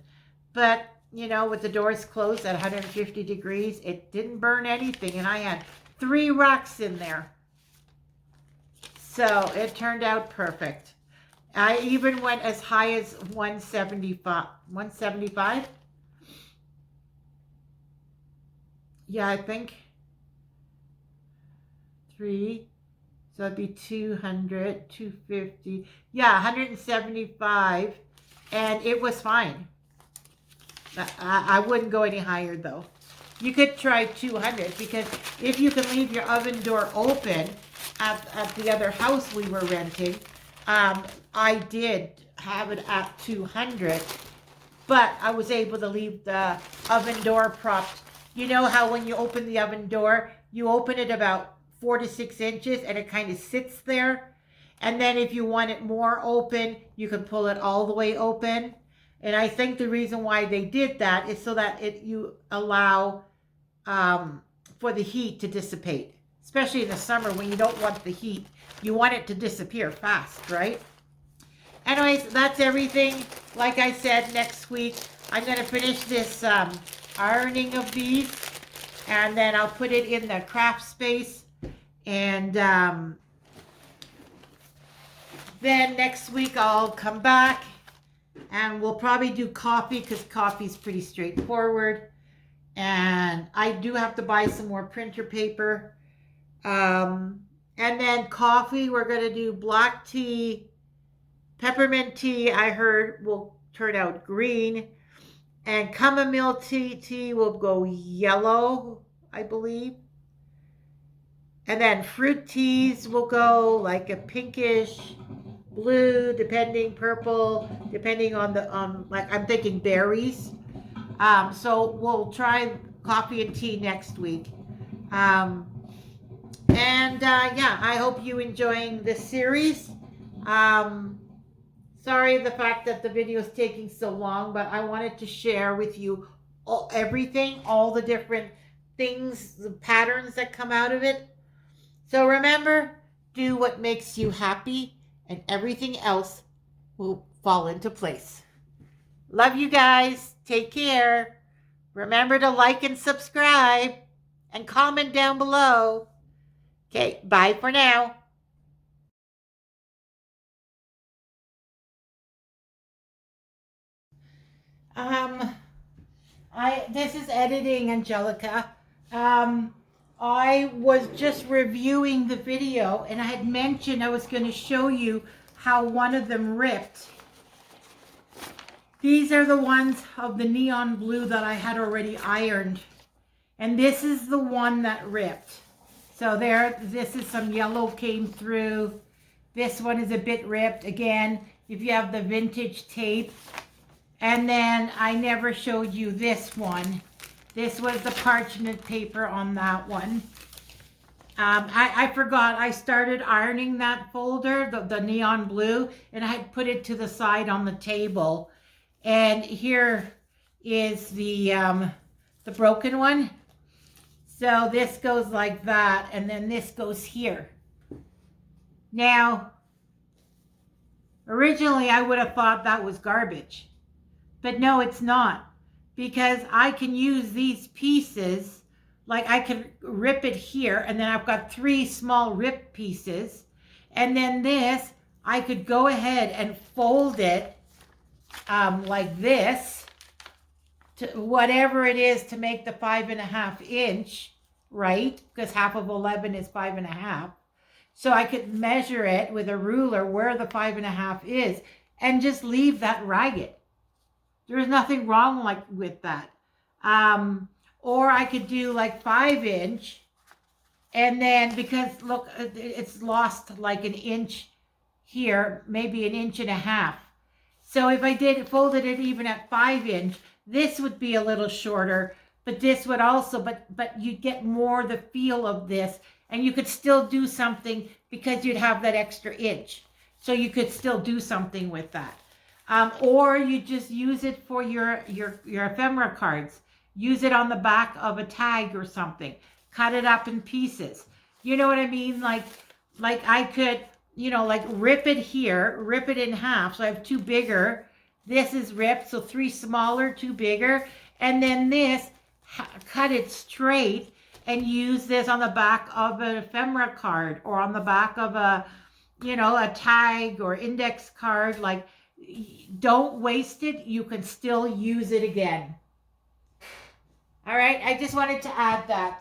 But, you know, with the doors closed at 150 degrees, it didn't burn anything. And I had 3 racks in there. So it turned out perfect. I even went as high as 175. 175? Yeah, I think. 3. So it'd be 200, 250. Yeah, 175. And it was fine. I wouldn't go any higher, though. You could try 200, because if you can leave your oven door open at the other house we were renting, I did have it at 200, but I was able to leave the oven door propped. You know how when you open the oven door, you open it about 4 to 6 inches and it kind of sits there. And then if you want it more open, you can pull it all the way open. And I think the reason why they did that is so that you allow for the heat to dissipate, especially in the summer when you don't want the heat. You want it to disappear fast, right? Anyways, that's everything. Like I said, next week I'm going to finish this ironing of these, and then I'll put it in the craft space. And then next week I'll come back and we'll probably do coffee, because coffee's pretty straightforward. And I do have to buy some more printer paper. And then coffee, we're going to do black tea. Peppermint tea, I heard, will turn out green. And chamomile tea will go yellow, I believe. And then fruit teas will go like a pinkish blue, depending, purple, depending on the, like, I'm thinking berries. So we'll try coffee and tea next week. Yeah, I hope you enjoying this series. Sorry the fact that the video is taking so long, but I wanted to share with you everything, all the different things, the patterns that come out of it. So remember, do what makes you happy, and everything else will fall into place. Love you guys. Take care. Remember to like and subscribe and comment down below. Okay, bye for now. This is editing, Angelika. I was just reviewing the video, and I had mentioned I was going to show you how one of them ripped. These are the ones of the neon blue that I had already ironed. And this is the one that ripped. So there, this is some yellow came through. This one is a bit ripped. Again, if you have the vintage tape. And then I never showed you this one. This was the parchment paper on that one. I forgot, I started ironing that folder, the neon blue, and I had put it to the side on the table. And here is the broken one. So this goes like that, and then this goes here. Now, originally I would have thought that was garbage, but no, it's not. Because I can use these pieces, like I can rip it here, and then I've got 3 small rip pieces. And then this, I could go ahead and fold it like this, to whatever it is to make the 5.5 inch. right? Because half of 11 is 5.5. So I could measure it with a ruler where the 5.5 is and just leave that ragged. There's nothing wrong with that. Or I could do like 5-inch, and then because look, it's lost like an inch here, maybe an inch and a half. So if I folded it even at 5-inch, this would be a little shorter, but this would also, but you get more the feel of this, and you could still do something because you'd have that extra inch. So you could still do something with that. Or you just use it for your ephemera cards. Use it on the back of a tag or something. Cut it up in pieces. You know what I mean? Like I could, like rip it here, rip it in half. So I have 2 bigger. This is ripped, so 3 smaller, 2 bigger. And then this, cut it straight and use this on the back of an ephemera card or on the back of a tag or index card. Like, don't waste it. You can still use it again. All right, I just wanted to add that.